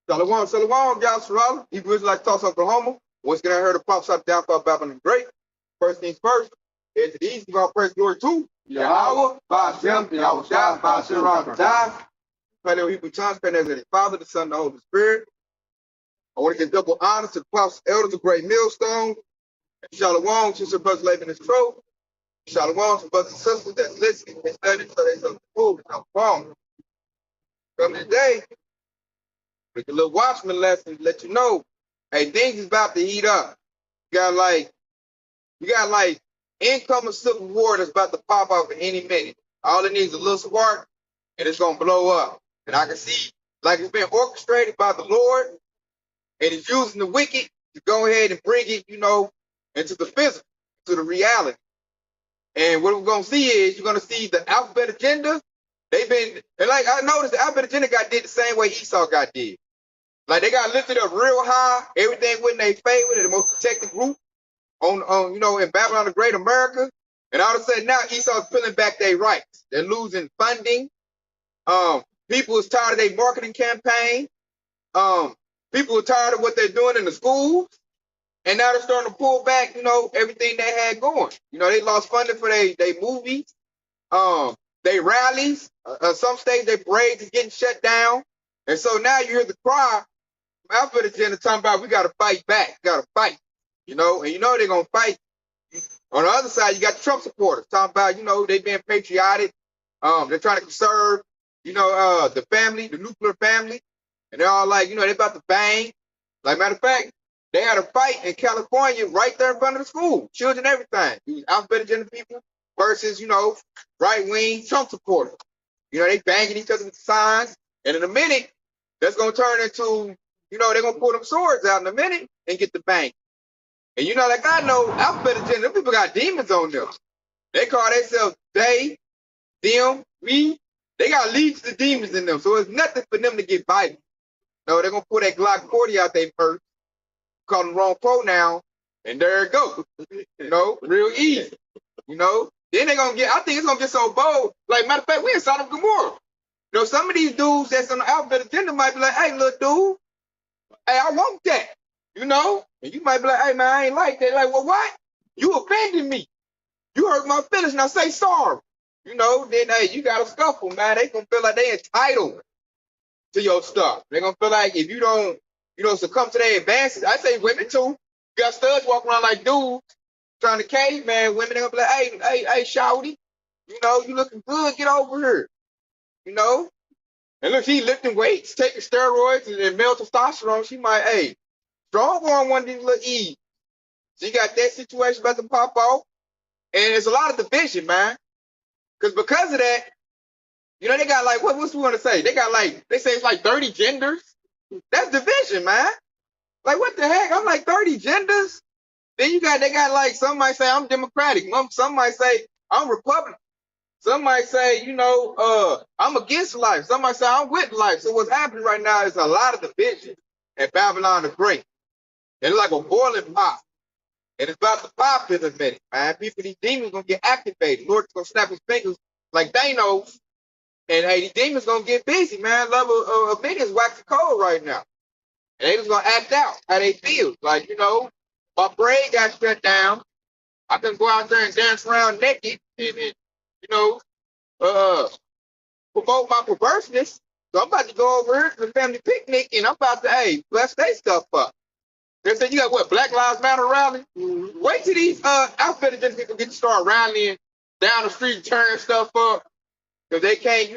Shalom, shalom, y'all, Shalom. Hebrew Israelites, Tulsa, Oklahoma. Once again, I heard the prophesy the downfall of Babylon the Great. First things first, head to the east, give all praise glory to Yahweh, Ba'ashem, Yahweh Shai, Ba'ashem, Rakadai. Paleo Hebrew tongues, pray as the Father, the Son, and the Holy Spirit. I want to give double honor to the prophets, elders of Great Millstone. Shalom to some brothers living in this truth. Shalom to brothers and sisters that's listening and studying so they don't fool and wrong. Come today, with a little watchman lesson to let you know, hey, things is about to heat up. You got like incoming civil war that's about to pop up in any minute. All it needs is a little spark and it's gonna blow up. And I can see like it's been orchestrated by the Lord and it's using the wicked to go ahead and bring it, into the physical, to the reality. And what we're gonna see is you're gonna see the alphabet agenda. And like I noticed the alphabet agenda got did the same way Esau got did. Like they got lifted up real high, everything went in their favor, they're the most protected group on in Babylon the Great America. And all of a sudden now Esau's pulling back their rights. They're losing funding. People is tired of their marketing campaign. People are tired of what they're doing in the schools. And now they're starting to pull back, everything they had going. They lost funding for their movies, they rallies. Some states, their parades is getting shut down. And so now you hear the cry from Alphabet Agenda talking about we got to fight back, got to fight, and they're going to fight. On the other side, you got the Trump supporters talking about, they being patriotic. They're trying to conserve, the family, the nuclear family. And they're all like, they're about to bang. Like, matter of fact, they had a fight in California right there in front of the school. Children, everything. These Alphabet Agenda people versus, right-wing Trump supporters. They banging each other with signs. And in a minute, that's going to turn into, they're going to pull them swords out in a minute and get the bang. And like I know, Alphabet Agenda, them people got demons on them. They call themselves they, them, we. They got legions of demons in them. So it's nothing for them to get violent. No, they're going to pull that Glock 40 out their purse, call them wrong pronoun, and there it goes. Real easy. Then they're going to I think it's going to get so bold. Like, matter of fact, we in Sodom and Gomorrah. Some of these dudes that's on the Alphabet Agenda might be like, hey, little dude, hey, I want that. And you might be like, hey, man, I ain't like that. Like, well, what? You offended me. You hurt my feelings. Now say sorry. Then, hey, you got to scuffle, man. They going to feel like they entitled to your stuff. They're going to feel like if you don't, succumb to their advances. I say women, too. You got studs walking around like dudes trying to cave, man. Women, they're going to be like, hey, shawty, you looking good. Get over here. And look, she lifting weights, taking steroids and male testosterone. She might, hey, strong on one of these little E's. She got that situation about to pop off. And it's a lot of division, man. Because of that, they got like, what's we want to say? They got like, they say it's like 30 genders. That's division, man. Like, what the heck? I'm like 30 genders. Then they got like, some might say I'm Democratic. Some might say I'm Republican. Some might say, I'm against life. Some might say I'm with life. So what's happening right now is a lot of division at Babylon the Great. It's like a boiling pot. And it's about to pop in a minute, man. These demons going to get activated. Lord's going to snap his fingers like Thanos. And, hey, these demons going to get busy, man. Level of minions waxing cold right now. And they just going to act out how they feel. Like, my brain got shut down. I can go out there and dance around naked and promote my perverseness. So I'm about to go over here to the family picnic and I'm about to, hey, bless their stuff up. They said, you got what, Black Lives Matter rally? Mm-hmm. Wait till these Alphabet Agenda people get to start rallying down the street, tearing stuff up. Because they can't,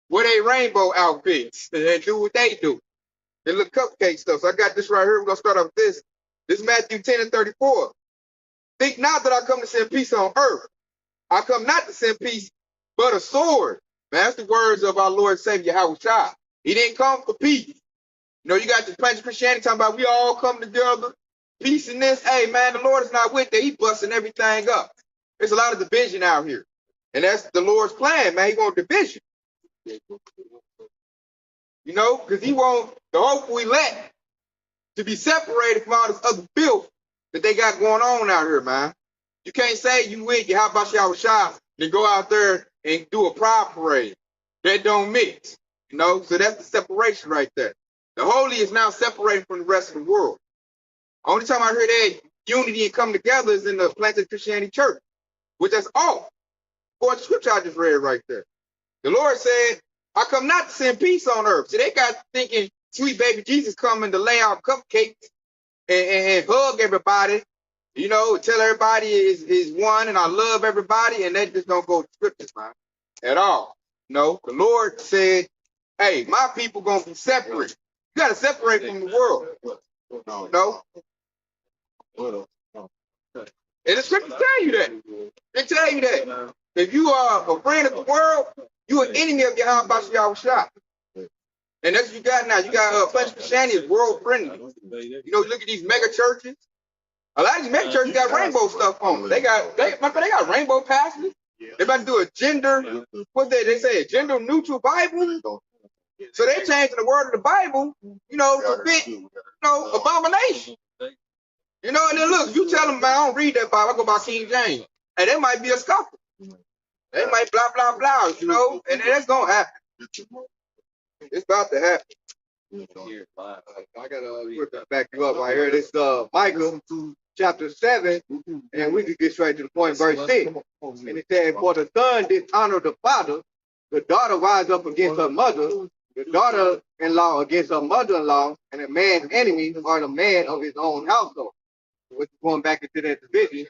wear their rainbow outfits and do what they do. They look cupcake stuff. So I got this right here. We're going to start off with this. This is Matthew 10:34. Think not that I come to send peace on earth. I come not to send peace, but a sword. Man, that's the words of our Lord and Savior, Yahweh Shai. He didn't come for peace. You got this plans of Christianity talking about we all come together, peace in this. Hey, man, the Lord is not with that. He busting everything up. There's a lot of division out here. And that's the Lord's plan, man. He wants division. Because he wants the hopeful elect to be separated from all this other filth that they got going on out here, man. You can't say you with you, how about Yahweh Shai, then go out there and do a pride parade. That don't mix. So that's the separation right there. The holy is now separated from the rest of the world. Only time I heard that unity and come together is in the planted Christianity church, which that's all. For the scripture I just read right there. The Lord said, I come not to send peace on earth. So they got thinking sweet baby Jesus coming to lay out cupcakes and hug everybody, you know, tell everybody is one and I love everybody, and that just don't go to scripture, man, at all. No, the Lord said, hey, my people gonna be separate. You gotta separate from the world. No. And the scriptures tell you that. They tell you that. If you are a friend of the world, you an enemy of your Yahushua. And that's what you got now. You got Planted Christianity is world friendly. You know, you look at these mega churches. A lot of these mega churches got rainbow stuff on them. They got rainbow pastors. They about to do a gender, what they say, a gender neutral Bible. So they changing the word of the Bible, you know, to fit, you know, abomination. You know, and then look, you tell them, man, I don't read that Bible, I go by King James. And they might be a scoffer. They might blah, blah, blah, you know, and that's going to happen. It's about to happen. I got to back you up right here. This Micah chapter 7, and we can get straight to the point, verse 6. And it says, for the son dishonor the father, the daughter rise up against her mother, the daughter-in-law against her mother-in-law, and a man's enemy are the man of his own household. Which is going back into that division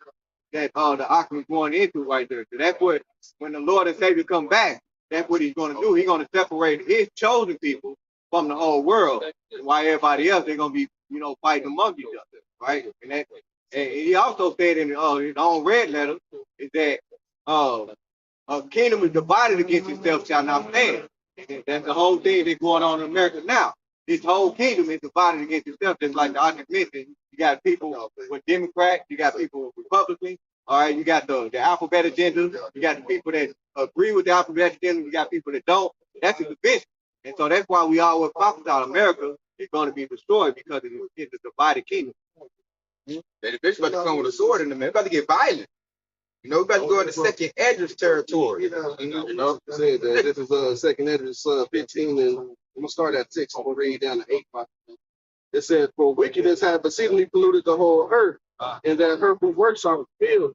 that the Oxen is going into right there. So that's what, when the Lord and Savior come back, that's what he's going to do. He's going to separate his chosen people from the whole world, while everybody else, they're going to be, you know, fighting among each other, right? And he also said in his own red letter is that a kingdom is divided against itself shall not stand. And that's the whole thing that's going on in America now. This whole kingdom is divided against itself, just like the Oxen mentioned. You got people with Democrats, you got people with Republicans, all right, you got the alphabet agenda, you got the people that agree with the alphabet agenda, you got people that don't. That's a division. And so that's why we always talk about America is going to be destroyed, because it's a divided kingdom. The division about to come with a sword in the man, about to get violent. You know, we're about to go into second address territory. You know, said that this is second address 15, and I'm gonna start at 6. I'm gonna read down to 8. It says, for wickedness hath exceedingly polluted the whole earth, and that hurtful works are filled.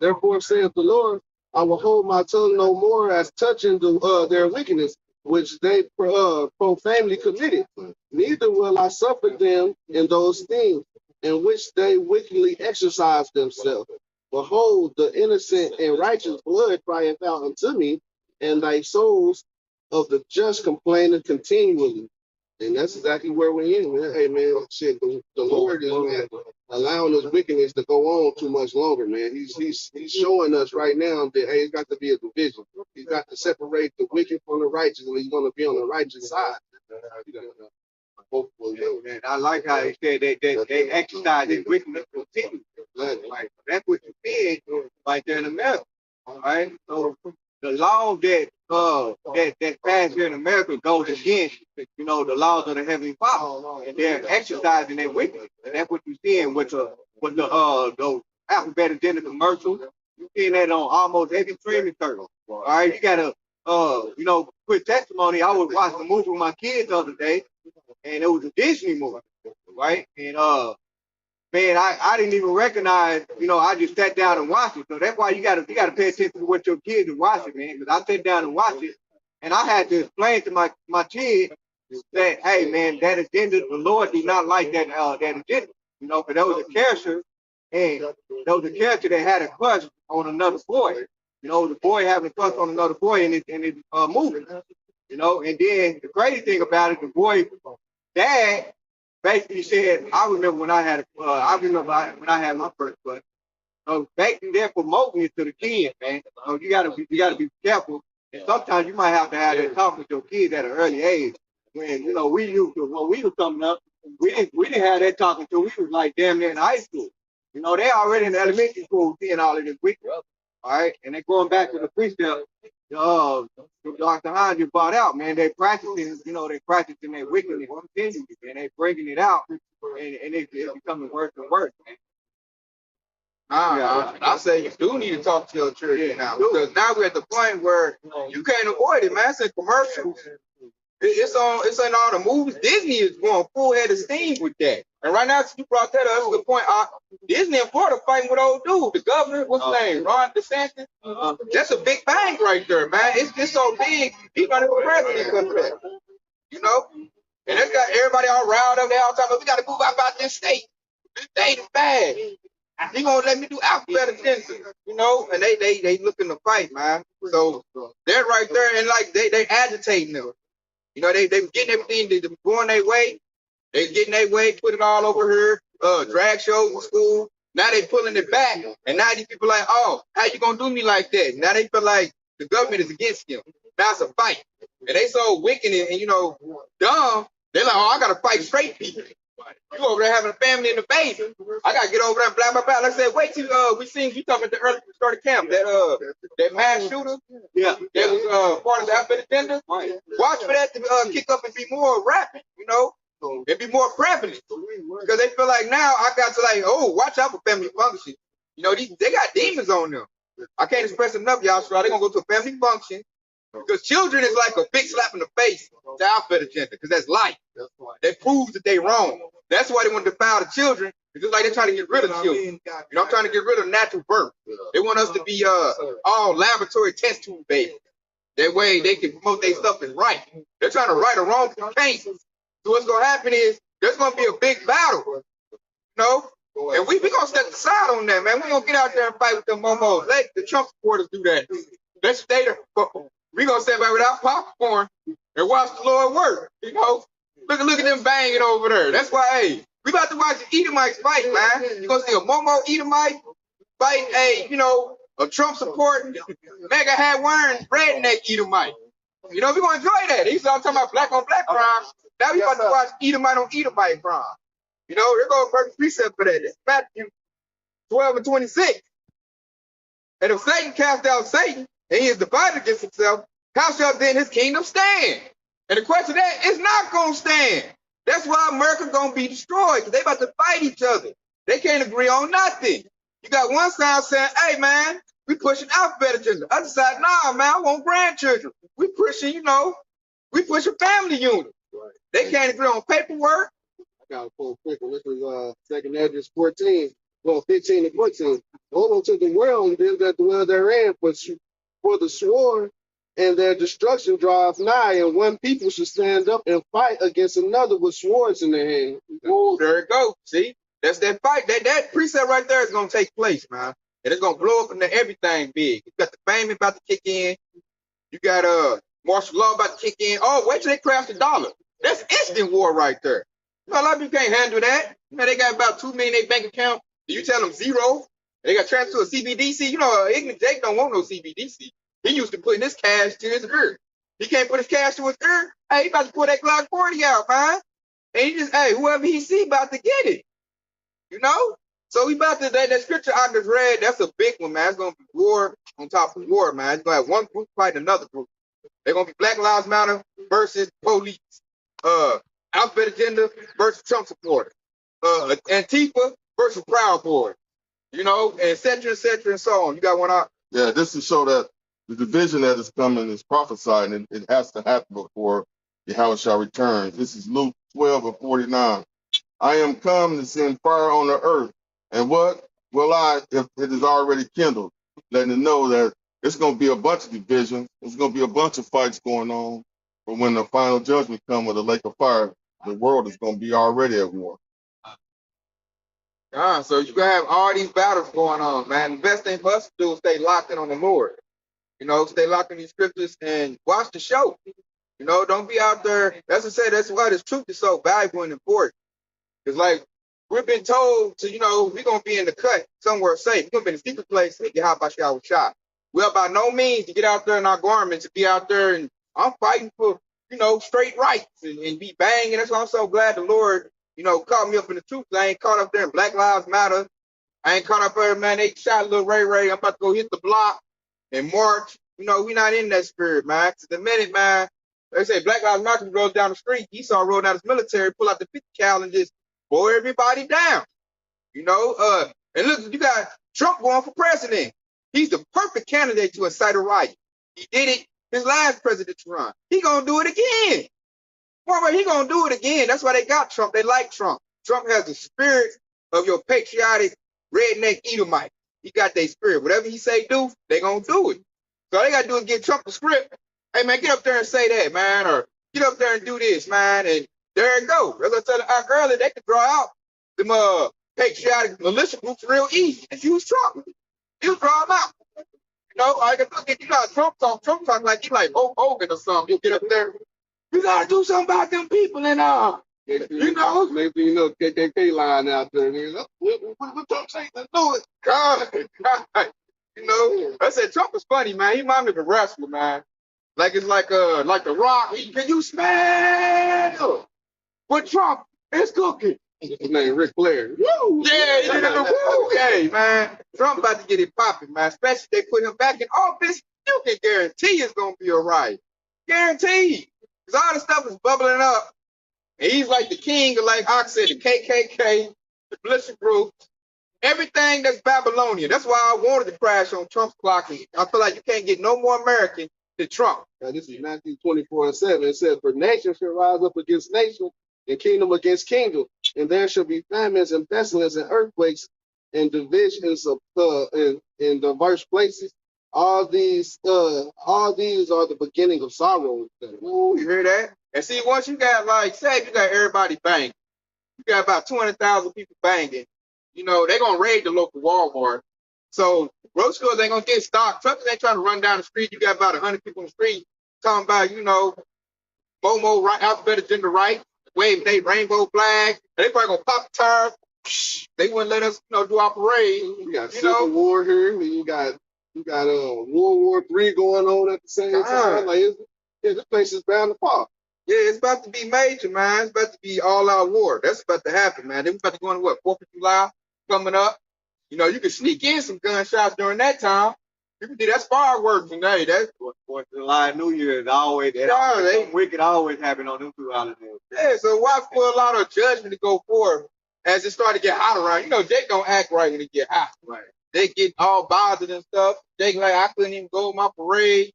Therefore saith the Lord, I will hold my tongue no more as touching their wickedness, which they profanely committed. Neither will I suffer them in those things in which they wickedly exercise themselves. Behold, the innocent and righteous blood crieth out unto me, and thy souls of the just complaining continually. And that's exactly where we're in, man. Hey, man, shit, the Lord is, man, allowing this wickedness to go on too much longer, man. He's showing us right now that, hey, it's got to be a division. He's got to separate the wicked from the righteous, and he's going to be on the righteous side. And I like how he said they exercise this wickedness continually. Like, that's what you said right there in America. All right. So the law that passed here in America goes against, you know, the laws of the Heavenly Father, and they're exercising that wickedness. And that's what you're seeing with the alphabet agenda commercials. You're seeing that on almost every streaming service. All right. You got you know, quick testimony. I was watching a movie with my kids the other day, and it was a Disney movie, right? And man, I didn't even recognize, you know, I just sat down and watched it. So that's why you gotta pay attention to what your kids are watching, man. Because I sat down and watched it, and I had to explain to my kids that, hey, man, that agenda, the Lord did not like that agenda. You know, because there was a character, and there was a character that had a crush on another boy. You know, the boy having a crush on another boy in his movie. You know, and then the crazy thing about it, the boy dad basically said, I remember when I had my first crush. So basically they're promoting it to the kids, man. So you gotta be careful. And sometimes you might have to have that talk with your kids at an early age. When, you know, when we were coming up, we didn't have that talking to. We was like damn near in high school. You know, they already in elementary school seeing all of this wickedness. All right, and they're going back to the precept. Dr. Hines just brought out, man, they practicing, you know, they practicing their wickedness continually, and they bringing it out, and it's becoming worse and worse, man. I say you do need to talk to your church now, because now we're at the point where you can't avoid it, man. It's in commercials. It's in all the movies. Disney is going full head of steam with that. And right now, since you brought that up, that's a good point. Disney and Florida fighting with old dude, the governor, what's his name? Ron DeSantis. That's a big bang right there, man. It's so big, he's running for president because of that. You know? And that's got everybody all riled up. They all talking about, we got to move out this state. This state is bad. He gonna let me do alphabet agenda, you know? And they looking to fight, man. So they're right there, and like they agitating them. You know, they getting everything, they going their way. They getting their way, put it all over here. Drag shows in school. Now they pulling it back, and now these people like, oh, how you gonna do me like that? Now they feel like the government is against them. Now it's a fight, and they so wicked and you know dumb. They're like, oh, I gotta fight straight people. You over there having a family and a baby. I gotta get over there and blah blah blah. Like I said, wait till we seen you talking about the early start of camp that mass shooter. Yeah, that was part of the alphabet agenda. Watch for that to kick up and be more rapid, you know, and be more prevalent because they feel like now I got to like, oh, watch out for family function. You know, they got demons on them. I can't express enough, y'all. So they're gonna go to a family function. Because children is like a big slap in the face to alphabet agenda, because that's life. That proves that they wrong. That's why they want to defile the children. It's just like they're trying to get rid of children. You know, I'm trying to get rid of natural birth. They want us to be all laboratory test tube babies. That way they can promote their stuff as right. They're trying to right a wrong case. So what's gonna happen is there's gonna be a big battle. You know? And we gonna step aside on that, man. We gonna get out there and fight with them momos. Let the Trump supporters do that. Let's stay there. We gonna sit back without popcorn and watch the Lord work. You know, look at them banging over there. That's why, hey, we about to watch the Edomites fight, man. You gonna see a Momo Edomite fighting a Trump supporting mega hat wearing redneck Edomite. You know, we gonna enjoy that. He's all talking about black on black crime. Now we about to watch Edomite on Edomite crime. You know, there goes a perfect precept for that. It's Matthew 12:26. And if Satan cast out Satan, and he is divided against himself, how shall then his kingdom stand? And the question that it's not going to stand. That's why America going to be destroyed, because they about to fight each other. They can't agree on nothing. You got one side saying, hey, man, we pushing alphabet agenda. Other side, nah, man, I want grandchildren. We pushing family unit. Right. They can't agree on paperwork. I got a full quick one. This was 2nd Edges 14. Well, 15 and 14. Hold on to the world and them that dwell therein, for the sword and their destruction draweth nigh, and one people should stand up and fight against another with swords in their hand. Oh, there it goes. See, that's that fight. That precept right there is gonna take place, man, and it's gonna blow up into everything big. You got the famine about to kick in. You got martial law about to kick in. Oh, wait till they crash the dollar. That's instant war right there. You know, a lot of people can't handle that. You know, they got about $2 million in their bank account. You tell them zero. They got transferred to a CBDC. You know, ignorant Jake don't want no CBDC. He used to put his cash to his ear. He can't put his cash to his ear. Hey, he about to pull that Glock 40 out, man. And he just, hey, whoever he see about to get it. You know? So we about to, that scripture I just read, that's a big one, man. It's going to be war on top of war, man. It's going to have one group fight another group. They're going to be Black Lives Matter versus police. Alphabet agenda versus Trump supporters. Antifa versus Proud Boys. You know, and et cetera, and so on. You got one out? Yeah, this to show that the division that is coming is prophesied, and it has to happen before Yahweh shall return. This is Luke 12:49. I am come to send fire on the earth, and what will I, if it is already kindled? Letting it know that it's going to be a bunch of divisions. There's going to be a bunch of fights going on. But when the final judgment comes with a lake of fire, the world is going to be already at war. So you gonna have all these battles going on, man. The best thing for us to do is stay locked in on the Lord. You know, stay locked in these scriptures and watch the show. You know, don't be out there. That's to say, that's why this truth is so valuable and important. Because, like, we've been told to, you know, we're gonna be in the cut somewhere safe. We're gonna be in a secret place. How about y'all shot? Well, by no means to get out there in our garments, to be out there, and I'm fighting for, you know, straight rights and be banging. That's why I'm so glad the Lord, you know, caught me up in the truth. I ain't caught up there in Black Lives Matter. I ain't caught up there, man. They shot little Ray. I'm about to go hit the block and march. You know, we not in that spirit, man. To the minute, man, they say Black Lives Matter rolls down the street. Esau rolled out his military, pull out the 50 cal and just blow everybody down. You know, and look, you got Trump going for president. He's the perfect candidate to incite a riot. He did it his last presidential run. He gonna do it again. Well, he gonna do it again. That's why they got Trump. They like Trump. Trump has the spirit of your patriotic redneck Edomite. He got their spirit. Whatever he say do, they gonna do it. So all they gotta do is get Trump the script. Hey man, get up there and say that, man, or get up there and do this, man, and there it go. As I said earlier, they could draw out them patriotic militia groups real easy and use Trump. You draw them out. You know, I can look at you got Trump talk like he like Hogan or something. You get up there. You gotta do something about them people and you know. Maybe you know KKK line out there. What Trump saying? Let's do it. God. You know, I said Trump was funny, man. He reminded me of a wrestler, man. Like it's like the Rock. Can you smell what Trump is cooking? His name Ric Flair. Woo! Yeah, he did it. Woo! Hey, man. Trump about to get it popping, man. Especially if they put him back in office. You can guarantee it's gonna be all right. Guaranteed. Because all the stuff is bubbling up. And he's like the king of, like Ox said, the KKK, the militia group, everything that's Babylonian. That's why I wanted to crash on Trump's clock. And I feel like you can't get no more American than Trump. Now, this is Matthew 24:7. It says, "For nation shall rise up against nation, and kingdom against kingdom, and there shall be famines and pestilence and earthquakes and divisions of in diverse places. All these are the beginning of sorrow." Ooh, you hear that? And see, once you got like, say, if you got everybody banging, you got about 200,000 people banging. You know, they're gonna raid the local Walmart. So grocery stores ain't gonna get stocked. Truckers ain't trying to run down the street. You got about 100 people in the street talking about, you know, Momo right, alphabet agenda right, waving they rainbow flag. They probably gonna pop the tires. They wouldn't let us, you know, do our parade. You got Civil War here. You got World War III going on at the same time. Like, this place is bound to fall. Yeah, it's about to be major, man. It's about to be all-out war. That's about to happen, man. Then we about to go into what, 4th of July coming up. You know, you can sneak in some gunshots during that time. You can do that's fireworks and hey, that's 4th of July, New Year's always wicked always happen on them 2 holidays. Yeah, so watch for a lot of judgment to go forth as it start to get hot around. You know, Jake don't act right when it get hot. Right. They get all bothered and stuff. Jake like, I couldn't even go to my parade.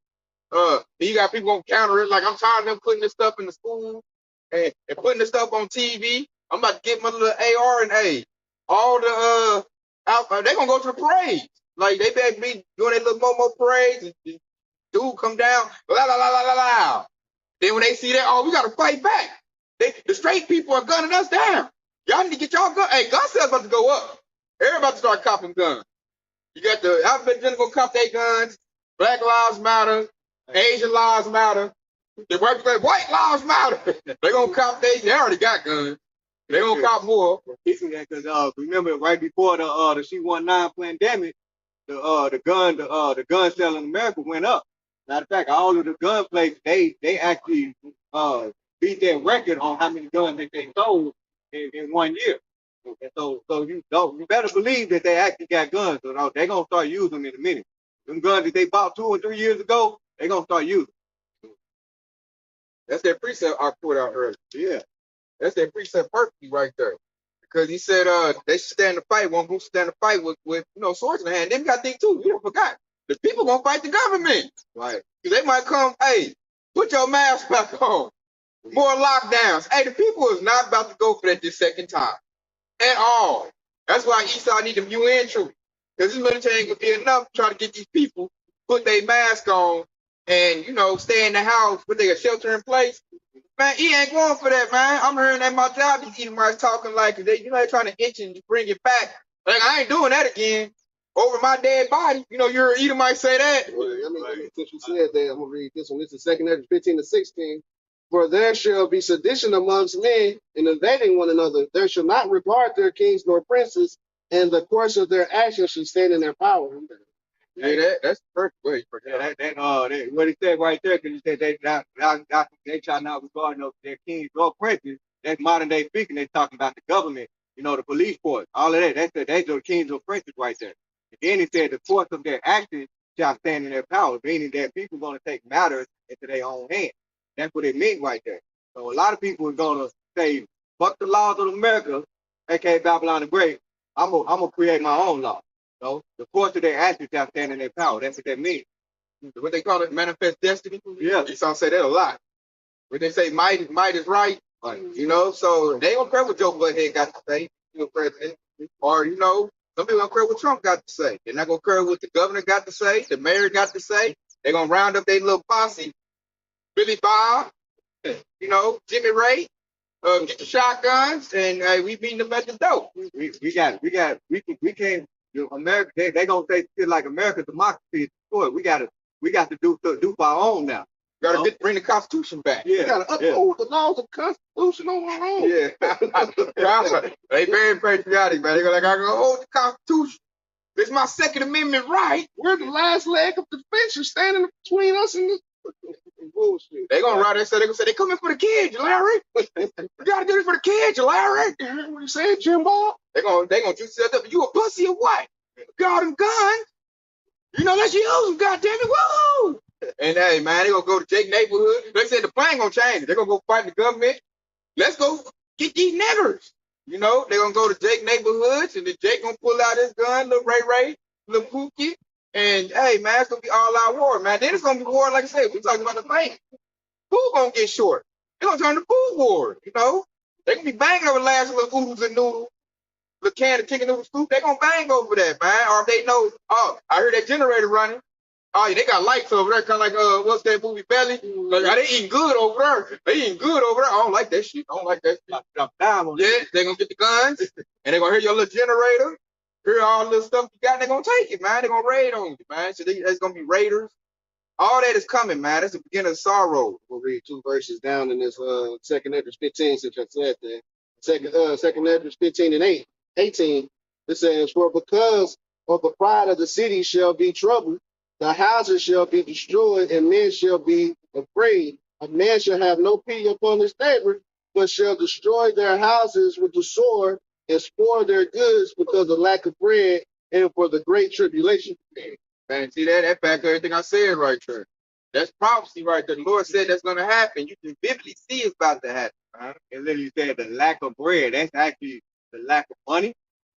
You got people gonna counter it like I'm tired of them putting this stuff in the school and putting this stuff on TV. I'm about to get my little AR and A. All the they gonna go to the parades. Like they better be doing their little Momo parades and dude come down, la la la la la la. Then when they see that, oh, we gotta fight back. The straight people are gunning us down. Y'all need to get y'all gun. Hey, gun sales about to go up. Everybody about to start copping guns. You got the alphabet gonna cop their guns. Black Lives Matter. Asian lives matter. The white lives matter. They gonna cop they already got guns. They gonna cop more. Because remember right before the C-19 pandemic, the gun sale in America went up. Matter of fact, all of the gun places they actually beat their record on how many guns they sold in 1 year. And so you better believe that they actually got guns. So they're gonna start using them in a minute. Them guns that they bought 2 or 3 years ago, they're going to start using. That's that precept I put out earlier. Yeah. That's that precept perfectly right there. Because he said they should stand to fight. One group stand to fight with you know, swords in the hand. Them got things too. You forgot. The people going to fight the government. Right. Because they might come, hey, put your mask back on. More lockdowns. Hey, the people is not about to go for that this second time. At all. That's why Esau need them UN troops. Because this military ain't going to be enough to try to get these people put their mask on and, you know, stay in the house with their shelter in place. Man, he ain't going for that, man. I'm hearing at my job, these Edomites talking like they, you know, they're trying to itch and bring it back. Like, I ain't doing that again over my dead body. You know, you're Edomite say that. Well, I mean, since you said that, I'm going to read this one. This is 2 Ezra 15-16. "For there shall be sedition amongst men in invading one another. There shall not regard their kings nor princes, and the course of their actions shall stand in their power." Hey, that's the perfect way for that. That what he said right there, because he said they try not regarding their kings or princes. That's modern day speaking. They're talking about the government, you know, the police force, all of that. That's the kings or princes right there. And then he said the course of their actions shall stand in their power, meaning that people are going to take matters into their own hands. That's what it means right there. So a lot of people are going to say, fuck the laws of America, aka Babylon the Great. I'm gonna create my own law. So the course of their actions shall stand in their power. That's what that means. What they call it, manifest destiny. Yeah. You saw say that a lot. When they say might is right, you know, so they don't care what Joe Butthead got to say, you know, president, or you know, some people don't care what Trump got to say. They're not gonna care what the governor got to say, the mayor got to say. They're gonna round up their little posse, Billy Bob, you know, Jimmy Ray, get the shotguns, and we beating them at the door. We can't. You know, America, they gonna say shit like American democracy is destroyed. We got to do for our own now. Gotta bring the Constitution back. We Yeah, gotta uphold the laws of the Constitution on our own. Yeah. They very patriotic, man. They go like, I go hold the Constitution. It's my Second Amendment right. We're the last leg of the fence. You're standing between us and this bullshit. They gonna ride there, they're gonna say they coming for the kids, Larry. We gotta do this for the kids, Larry. You heard what you said, Jim Bob? They gonna just set up. You a pussy or what? Got them guns. You know, let's use them, goddamn it. Woo! And hey, man, they gonna go to Jake neighborhood. They said the plan gonna change. They're gonna go fight the government. Let's go get these niggers. You know, they're gonna go to Jake neighborhoods, and then Jake gonna pull out his gun, little Ray, little Pookie. And hey, man, it's gonna be all out war, man. Then it's gonna be war, like I said, we talking about the thing. Food gonna get short. They're gonna turn to food war, you know. They gonna be banging over last little oodles and noodles. The can of chicken noodle soup, they gonna bang over that, man. Or if they know, oh, I heard that generator running. Oh, yeah, they got lights over there, kind of like what's that movie, Belly? Like, they eating good over there. They eating good over there. I don't like that shit. I don't like that shit. Yeah, they gonna get the guns, and they gonna hear your little generator, hear all the little stuff you got, and they gonna take it, man. They gonna raid on you, man. So there's gonna be raiders. All that is coming, man. That's the beginning of sorrow. We'll read 2 verses down in this second Ezra 15, since I said that. Second Ezra 15 and 18. It says, for because of the pride of the city shall be troubled, the houses shall be destroyed, and men shall be afraid. A man shall have no pity upon his neighbor, but shall destroy their houses with the sword and spoil their goods because of lack of bread and for the great tribulation. Man, see that back everything I said right there. That's prophecy right there. The Lord said that's gonna happen. You can vividly see it's about to happen. Right? And then you said the lack of bread. That's actually the lack of money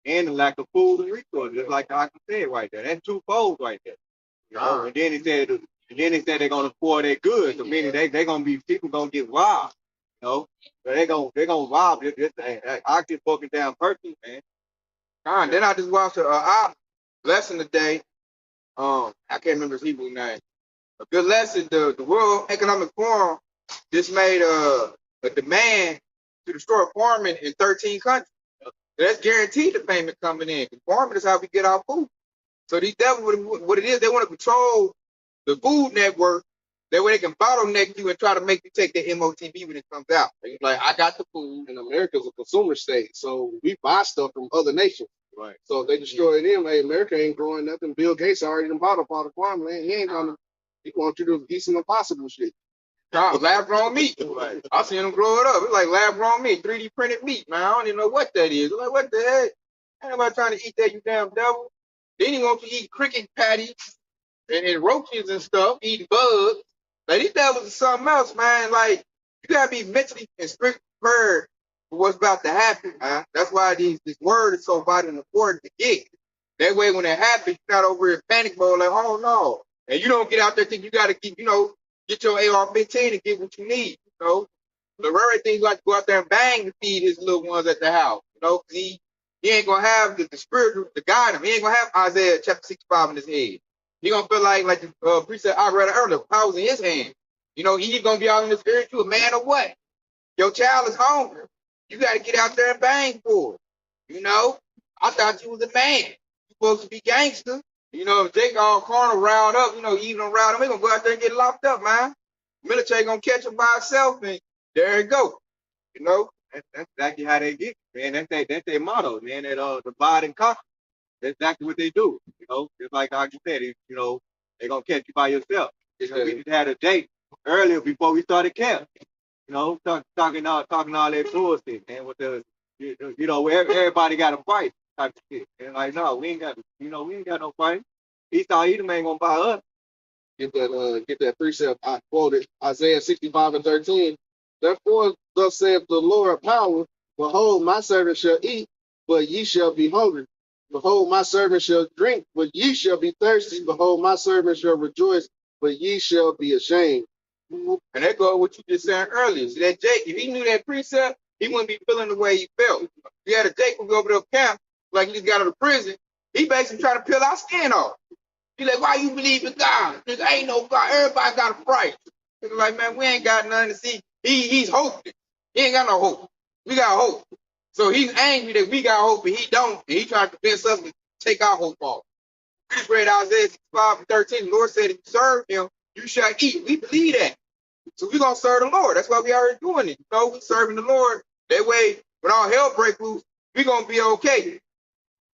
and the lack of food and resources. Just like I said right there. That's 2 folds right there. You know? And then he said they're gonna pour their goods. So meaning they gonna be people gonna get robbed. You know, so they gonna rob this I get broken down person, man. Then I just watched a lesson today. I can't remember his Hebrew name. A good lesson. The World Economic Forum just made a demand to destroy farming in 13 countries. That's guaranteed the payment coming in. Farming is how we get our food. So these devils, what it is, they want to control the food network. That way they can bottleneck you and try to make you take the MOTB when it comes out. Like, I got the food. And America's a consumer state, so we buy stuff from other nations. Right. So if they destroy them, hey, America ain't growing nothing. Bill Gates already done bought up all the farmland. He want you to do decent impossible shit. Lab grown meat. Right. I seen them grow it up. It's like lab grown meat, 3D printed meat, man. I don't even know what that is. Like, what the heck? Ain't nobody trying to eat that, you damn devil. Then he want you to eat cricket patties and roaches and stuff, eating bugs. Like, these devils are something else, man. Like, you gotta be mentally and spiritually prepared for what's about to happen, man. That's why this word is so vital and important to get. That way, when it happens, you're not over here panic mode, like, oh no. And you don't get out there thinking you gotta keep, get your AR-15 and get what you need, The rare thing you got to go out there and bang to feed his little ones at the house, He ain't gonna have the spiritual to guide him. He ain't gonna have Isaiah chapter 65 in his head. He gonna feel like the priest said, I read it earlier, power's in his hand. He's gonna be out in the spirit, you a man or what? Your child is hungry. You got to get out there and bang for it. I thought you was a man. You supposed to be gangster. If Jake all corner riled up, even on riled up, he gonna go out there and get locked up, man. Military gonna catch him by himself, and there you go. That's exactly how they get, man. That's their motto, man. That divide and conquer. That's exactly what they do. Just like you said, they're gonna catch you by yourself. We just had a date earlier before we started camp. Talking all that bullshit, man. With where everybody got a fight type of shit. And like, no, we ain't got no fight. Esau Edom ain't gonna buy us. Get that precept I quoted, Isaiah 65 and 13. Therefore, thus saith the Lord of power, behold, my servant shall eat, but ye shall be hungry. Behold, my servant shall drink, but ye shall be thirsty. Behold, my servant shall rejoice, but ye shall be ashamed. And that goes what you just said earlier. So that Jake, if he knew that precept, he wouldn't be feeling the way he felt. He had a Jake who go over to the camp, like he just got out of prison. He basically trying to peel our skin off. He like, why you believe in God? Nigga, ain't no God. Everybody got a price. Nigga like, man, we ain't got nothing to see. He's hopeless. He ain't got no hope. We got hope. So he's angry that we got hope and he don't. And he trying to convince us to take our hope off. We just read Isaiah 65:13. The Lord said, if you serve him, you shall eat. We believe that. So we're going to serve the Lord. That's why we already doing it. You know, we serving the Lord. That way, when all hell breaks loose, we're going to be okay.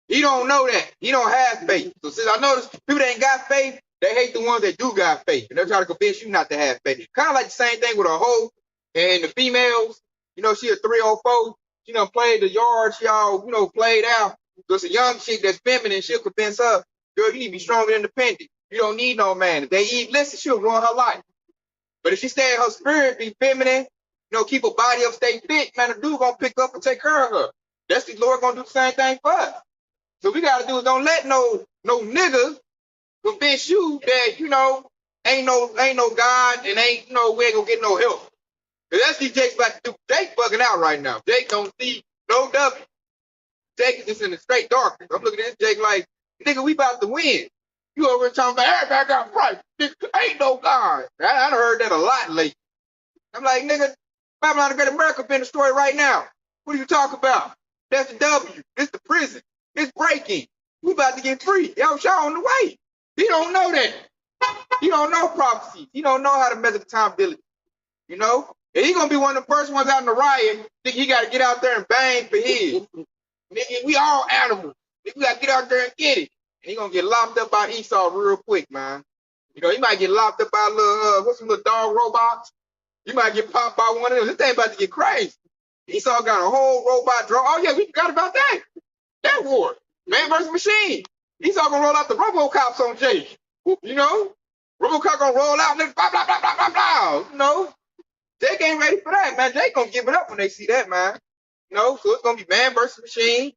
He don't know that. He don't have faith. So since I notice people that ain't got faith, they hate the ones that do got faith. And they're trying to convince you not to have faith. Kind of like the same thing with a hoe and the females. You know, she a 304. She done played the yard. She all, you know, played out. So it's a young chick that's feminine. She'll convince her, girl, you need to be strong and independent. You don't need no man. If they eat, listen, she'll ruin her life. But if she stay in her spirit, be feminine, you know, keep her body up, stay fit, man, the dude gonna pick up and take care of her. That's the Lord gonna do the same thing for us. So we gotta do is don't let no nigga convince you that, you know, ain't no God and ain't we ain't gonna get no help. Cause that's what Jake's about to do. Jake bugging out right now. Jake don't see no W. Jake is just in the straight darkness. I'm looking at this Jake like, nigga, we about to win. You over here talking about everybody got a price. Ain't no God. I done heard that a lot lately. I'm like, nigga, Babylon the Great America been the story right now. What are you talking about? That's the W. It's the prison. It's breaking. We about to get free. Y'all on the way. He don't know that. He don't know prophecy. He don't know how to measure the time diligence. You know? And he gonna be one of the first ones out in the riot. Think he gotta get out there and bang for his. Nigga, we all animals. We gotta get out there and get it. And he gonna get locked up by Esau real quick, man. You know, he might get locked up by little what's some little dog robots. You might get popped by one of them. This thing about to get crazy. Esau got a whole robot drone. Oh yeah, we forgot about that. That war. Man versus machine. Esau gonna roll out the RoboCops on Jake. You know? RoboCop gonna roll out and blah blah blah blah blah blah. You know? Jake ain't ready for that, man. Jake gonna give it up when they see that, man. You know, so it's gonna be man versus machine.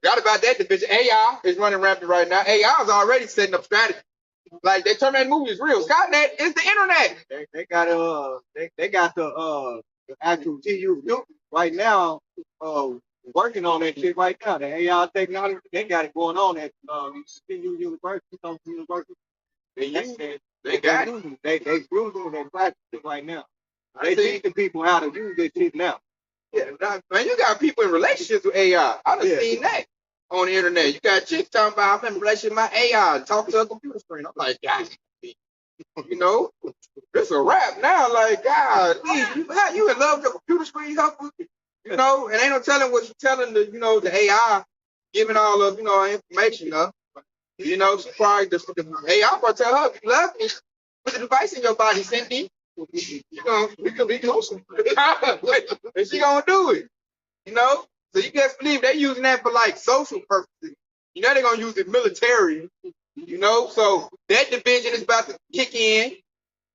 Forgot about that division. AI is running rampant right now. AI is already setting up strategy. Like that Terminator movie is real. Skynet is the internet. They got the actual TU right now working on that shit right now. The AI technology, they got it going on at TU University, Tulsa University. They got it. They using that practice right now. They teaching people how to use this shit now. Yeah, man, you got people in relationships with AI. I done seen that on the internet. You got chicks talking about I'm in a relationship with my AI, talk to a computer screen. I'm like, God, you know, it's a rap now. Like, God, you in love with the computer screen, you know, and ain't no telling what you're telling the, you know, the AI, giving all of, you know, information up. You know, she probably the AI probably tell her, if you love me, put the device in your body, Cindy. We can be closer. And she gonna do it. You know? So you guys believe they're using that for like social purposes. You know they're gonna use it military. You know, so that division is about to kick in.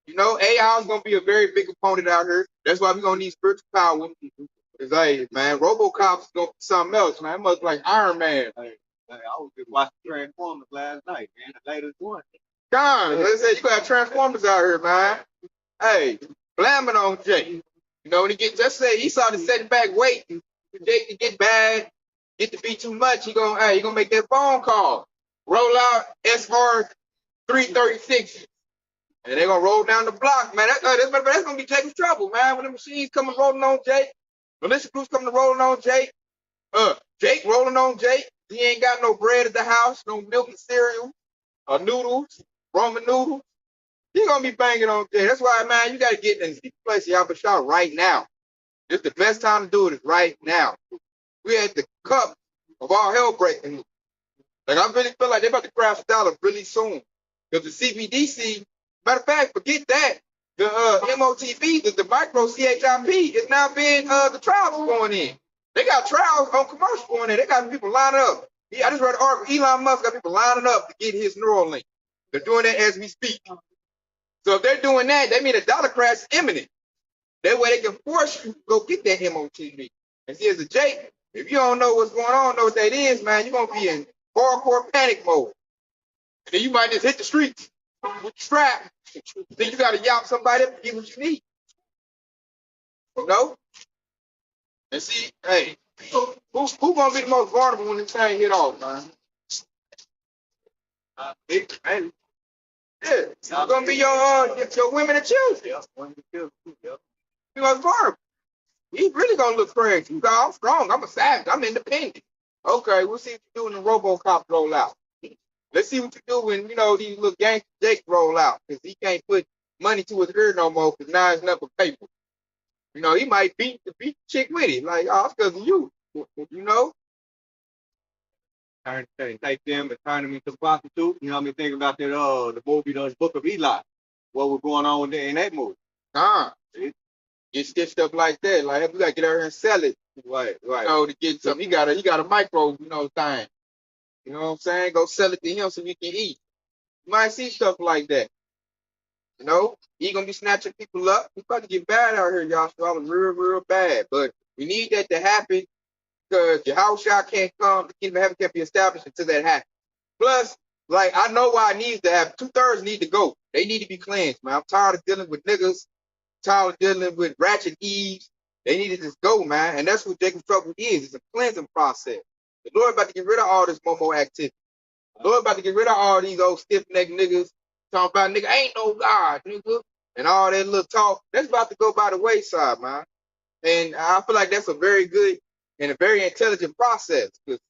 You know, AI is gonna be a very big opponent out here. That's why we're gonna need spiritual power. It's like, man, RoboCop's gonna be something else, man. It must like Iron Man. I was just watching Transformers last night, man. The latest one. God, let's say you got Transformers out here, man. Hey, blaming on Jake. You know, when he get just say he saw the setting back waiting for Jake to get bad, get to be too much, he gonna make that phone call. Roll out SR 336. And they're gonna roll down the block, man. That's gonna be Jake's trouble, man. When the machines coming rolling on Jake, militia crews coming rolling on Jake, Jake rolling on Jake. He ain't got no bread at the house, no milk and cereal, or noodles, Roman noodles. He gonna be banging on Jake. That's why, man, you gotta get in the place y'all for sure right now. It's the best time to do it is right now. We at the cup of all hell breaking loose. Like I really feel like they're about to crash the dollar really soon. Because the CBDC, matter of fact, forget that. The MOTB, the micro CHIP is now being the trials going in. They got trials on commercial going in. They got people lining up. I just read an article. Elon Musk got people lining up to get his Neuralink. They're doing that as we speak. So if they're doing that, that means a dollar crash is imminent. That way they can force you to go get that MOTB. And see, as a Jake, if you don't know what's going on, know what that is, man, you're going to be in hardcore panic mode. And then you might just hit the streets. with strap. Then you got to yap somebody up to get what you need. You know? And see, hey, who gonna be the most vulnerable when this thing hit off, man? Man. Yeah, it's gonna be your women and children. You most vulnerable. He really gonna look crazy. You got, I'm strong. I'm a savage. I'm independent. Okay, we'll see what you do when the RoboCop roll out. Let's see what you do when these little gangster Jake roll out, because he can't put money to his ear no more. Because now it's nothing but paper. He might beat the chick with it. Like, oh, it's because of you. Take them and turn them into prostitutes. You know what I mean? Thinking about that the movie, the Book of Eli. What was going on in that movie? Get stitched up like that. Like, you gotta get out here and sell it. Right. To get something. He got a micro, thing. You know what I'm saying? Go sell it to him so you can eat. You might see stuff like that. He gonna be snatching people up. He about to get bad out here, y'all. So I was real bad. But we need that to happen because your house shot can't come. The kingdom of heaven can't be established until that happens. Plus, like, I know why it needs to happen. 2/3 need to go. They need to be cleansed, man. I'm tired of dealing with niggas. Tired of dealing with ratchet Eves. They need to just go, man. And that's what Jacob's trouble is. It's a cleansing process. The Lord about to get rid of all this momo activity. The Lord about to get rid of all these old stiff-necked niggas talking about, nigga, ain't no God, nigga. And all that little talk. That's about to go by the wayside, man. And I feel like that's a very good and a very intelligent process. Because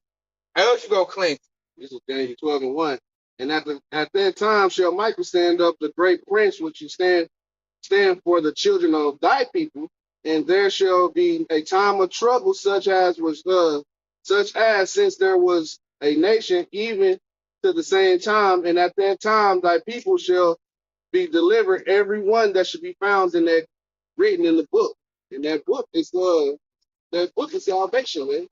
how else you gonna cleanse? This is Daniel 12:1. And at that time shall Michael stand up, the great prince, which you stand for the children of thy people, and there shall be a time of trouble, such as since there was a nation, even to the same time, and at that time thy people shall be delivered, every one that should be found in that written in the book. And that book is salvation, man.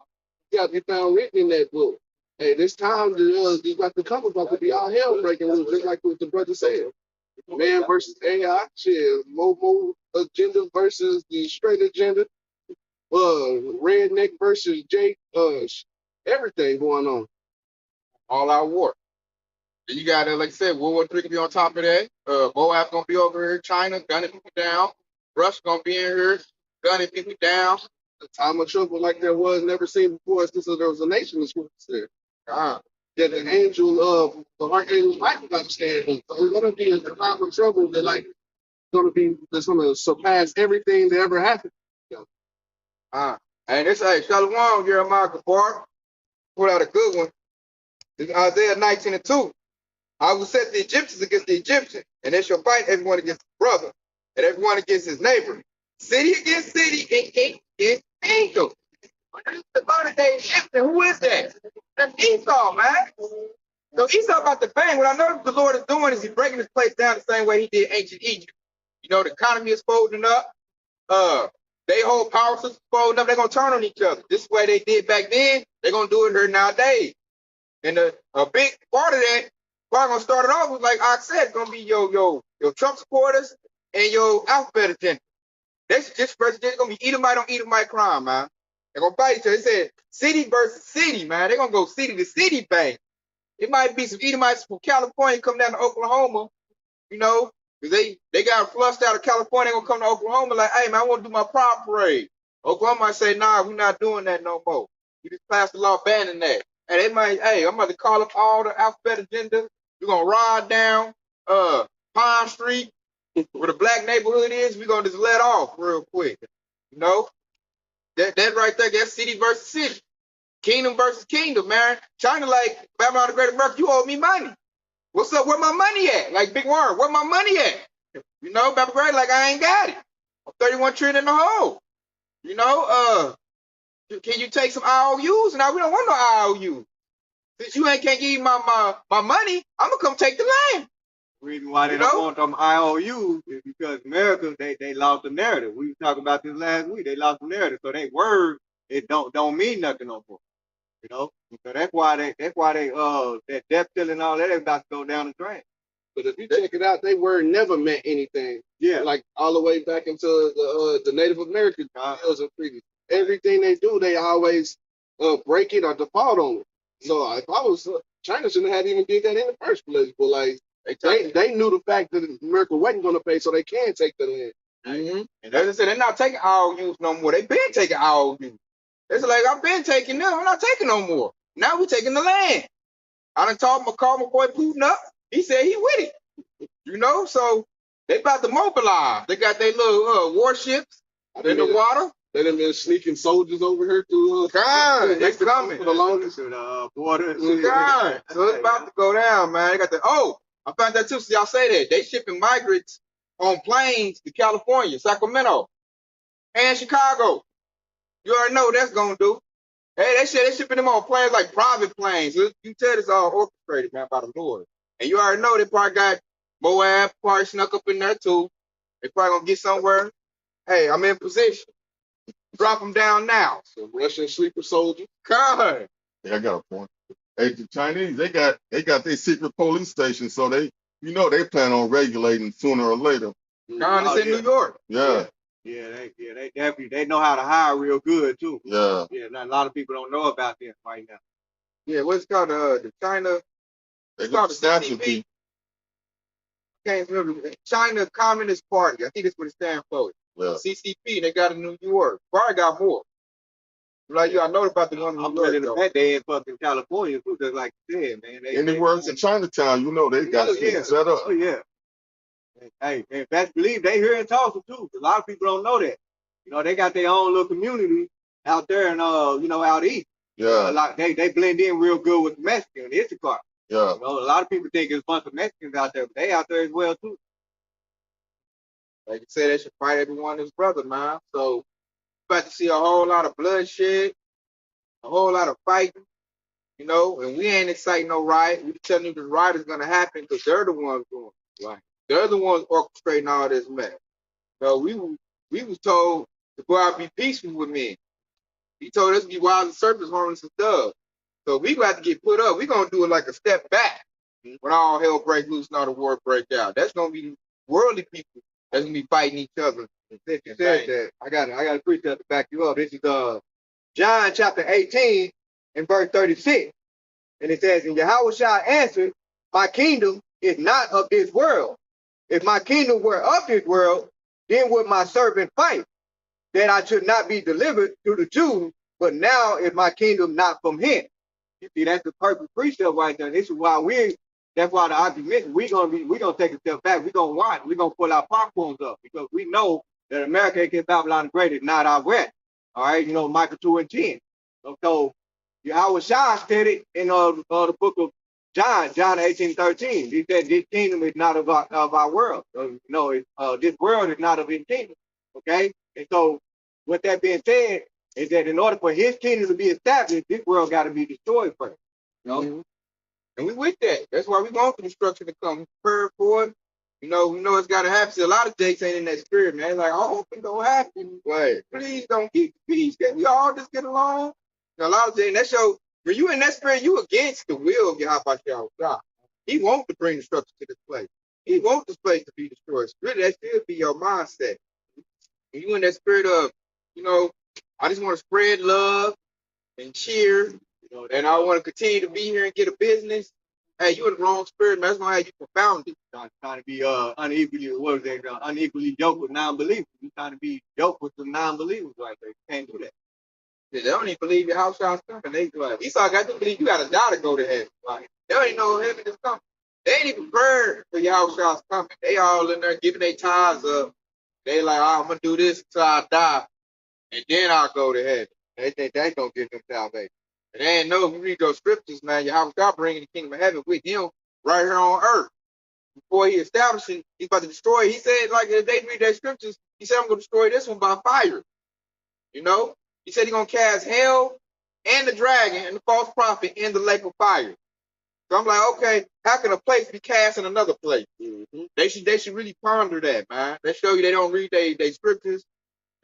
You got to be found written in that book. Hey, this time you got to come about to be all hell breaking loose, just like what the brother said. Man versus AI, shit, Momo agenda versus the straight agenda, redneck versus Jake, everything going on. All out war. Then you got, like I said, World War III can be on top of that. Moab gonna be over here, China gunning people down. Russia gonna be in here gunning people down. The time of trouble like there was never seen before, since there was a nation that's there. That the the archangel Michael got to stand. So we're gonna be in the time of trouble that's gonna surpass everything that ever happened. And this, hey, Shalom, Jeremiah Kapar, put out a good one. This is Isaiah 19:2. I will set the Egyptians against the Egyptians, and they shall fight everyone against his brother, and everyone against his neighbor. City against city, and king against kingdom. The modern day Egyptian, who is that? That's Esau, man. So Esau about to bang. What I know the Lord is doing is he's breaking this place down the same way he did ancient Egypt. The economy is folding up. They whole power systems folding up. They're gonna turn on each other. This way they did back then. They're gonna do it here nowadays. And a big part of that, probably gonna start it off with, like I said, it's gonna be your Trump supporters and your alphabet agenda. That's just gonna be Edomite on Edomite crime, man. They're gonna fight each other. They said city versus city, man. They're gonna go city to city bang. It might be some Edomites from California come down to Oklahoma, because they got flushed out of California. They're gonna come to Oklahoma like, hey man, I want to do my pride parade. Oklahoma might say, nah, we're not doing that no more. We just passed the law banning that. And they might, hey, I'm about to call up all the alphabet agenda. We're gonna ride down Pine Street where the black neighborhood is. We're gonna just let off real quick. That right there, that's city versus city. Kingdom versus kingdom, man. China like, Babylon the Great America, you owe me money. What's up? Where my money at? Like Big Worm, where my money at? Babylon Great, like I ain't got it. I'm 31 trillion in the hole. Can you take some IOUs? Now we don't want no IOUs. Since you can't give me my money, I'm gonna come take the land. The reason why they don't want them IOUs is because America, they lost the narrative. We were talking about this last week. They lost the narrative, so they word it don't mean nothing no more. So that's why they that debt ceiling and all that is about to go down the drain. But if you check it out, they word never meant anything. Yeah, like all the way back into the Native American bills and treaties. Everything they do, they always break it or default on it. So if I was China, shouldn't have even did that in the first place. But like They knew the fact that America wasn't going to pay, so they can take the land. Mm-hmm. And as I said, they're not taking IOUs no more. They've been taking IOUs. It's like, I've been taking them. I'm not taking no more. Now we're taking the land. I done called my boy Putin up. He said he with it. You know, so they about to mobilize. They got their little warships in the water. They done been sneaking soldiers over here through they coming for the longest border. God. So it's about to go down, man. They got I found that too. So y'all say that they shipping migrants on planes to California, Sacramento, and Chicago. You already know what that's gonna do. Hey, they said they shipping them on planes like private planes. So you tell it's all orchestrated, man, by the Lord. And you already know they probably got Moab probably snuck up in there too. They probably gonna get somewhere. Hey, I'm in position. Drop them down now. Some Russian sleeper soldiers. God. Yeah, I got a point. Hey, the Chinese, they got their secret police station, so they plan on regulating sooner or later. God, it's in New York. Yeah. They definitely they know how to hire real good too. Yeah. Yeah, a lot of people don't know about them right now. Yeah, what's it called? The China. It's called the CCP. Can't remember. China Communist Party. I think that's what it stands for. Yeah. CCP. They got in New York. Probably got more. Like I know about the one in I'm New York. ready to bet they in fucking California too, just like you said, man. Anywhere in Chinatown, you know they got shit set up. Oh yeah. Hey, and best believe they here in Tulsa too. A lot of people don't know that. You know, they got their own little community out there and out east. Yeah. They blend in real good with the Mexican, the Issachar. Yeah. You know, a lot of people think it's a bunch of Mexicans out there, but they out there as well too. Like you said, they should fight everyone as brother, man. So about to see a whole lot of bloodshed, a whole lot of fighting, you know, and we ain't inciting no riot. We telling you the riot is gonna happen because they're the ones doing it. Right. They're the ones orchestrating all this mess. So we was told to go out and be peaceful with men. He told us to be wild as serpents, harmless as doves. So we got to get put up. We're gonna do it like a step back when all hell breaks loose and all the war break out. That's gonna be worldly people that's gonna be fighting each other. Since you said that, I got a precept to back you up. This is John chapter 18 and verse 36. And it says, and Yahweh shall answer, my kingdom is not of this world. If my kingdom were of this world, then would my servant fight, that I should not be delivered to the Jews, but now is my kingdom not from hence. You see, that's the perfect precept right there. This is why that's why the argument, we're gonna take a step back. We're gonna watch, we're gonna pull our popcorns up because we know that America against Babylon the Great is not our rest. All right, you know, Micah 2:10. So Yahweh Shah said it in the book of John 18:13. He said this kingdom is not of our world. This world is not of his kingdom. Okay? And so with that being said, is that in order for his kingdom to be established, this world got to be destroyed first. You know? Mm-hmm. And we with that. That's why we going through destruction to come. Prepare for it. You know, we know it's got to happen. See, a lot of dates ain't in that spirit, man. Like, I hope it don't happen. But please don't keep the peace. Can we all just get along? You know, a lot of things, that show, when you in that spirit, you against the will of Yahweh God. He wants to bring destruction to this place. He wants this place to be destroyed. Really, that should be your mindset. When you in that spirit of, you know, I just want to spread love and cheer, you know, and I want to continue to be here and get a business. Hey, you in the wrong spirit, man. That's gonna have you confounded. Trying to be unequally yoked with non-believers. You're trying to be yoked with the non-believers right there. You can't do that. Yeah, they don't even believe your house shall come. And they like, Esau got to believe you got to die to go to heaven. Like, they don't even know heaven is coming. They ain't even prepared for your house shall coming. They all in there giving their tithes up. They like, I'm gonna do this until I die, and then I'll go to heaven. They think that's gonna give them salvation. And they ain't know if you read those scriptures, man, your house God bringing the kingdom of heaven with him right here on earth. Before he established it, he's about to destroy it. He said, like, if they read their scriptures, he said, I'm gonna destroy this one by fire. You know? He said he's gonna cast hell and the dragon and the false prophet in the lake of fire. So I'm like, okay, how can a place be cast in another place? Mm-hmm. They should really ponder that, man. They show you they don't read their scriptures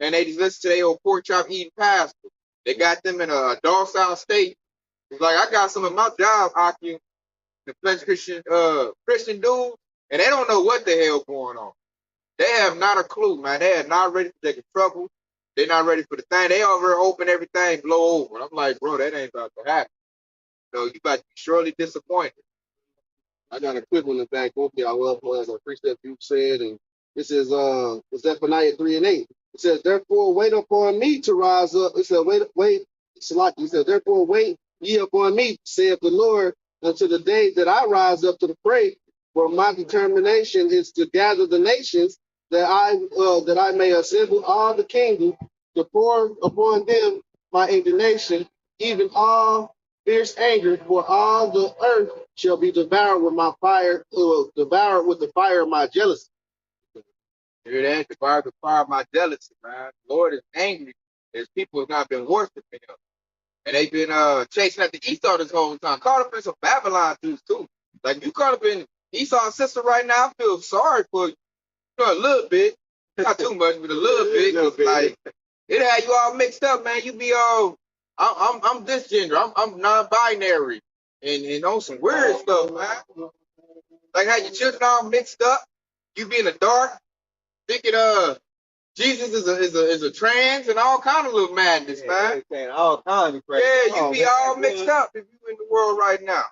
and they just listen to their old pork chop eating pastor. They got them in a docile state. It's like I got some of my job, Aki, the French Christian dudes, and they don't know what the hell going on. They have not a clue, man. They are not ready to take trouble. They're not ready for the thing. They over here hoping everything blow over. I'm like, bro, that ain't about to happen. So you about to be surely disappointed. I got a quick one to back up here. I love what precept you said, and this is Zephaniah 3:8. It says, "Therefore wait upon me to rise up." It said, "Wait." Salaki. It said, "Therefore wait ye upon me, saith the Lord, until the day that I rise up to the fray. For my determination is to gather the nations, that I may assemble all the kingdoms, to pour upon them my indignation, even all fierce anger, for all the earth shall be devoured with my fire, devoured with the fire of my jealousy." Hear that? Devoured the fire of my jealousy, man. The Lord is angry. His people have not been worshiping him. And they've been chasing after Esau this whole time. Caught up in some Babylon dudes too. Like you caught up in Esau's sister right now. I feel sorry for you, a little bit. Not too much, but a little bit. Like it had you all mixed up, man. You be all I'm this gender. I'm non-binary. And on some weird stuff, man. Like how your children all mixed up. You be in the dark, thinking Jesus is a trans and all kind of little madness, man. All kinds of crazy. Yeah, you be all mixed up if you in the world right now.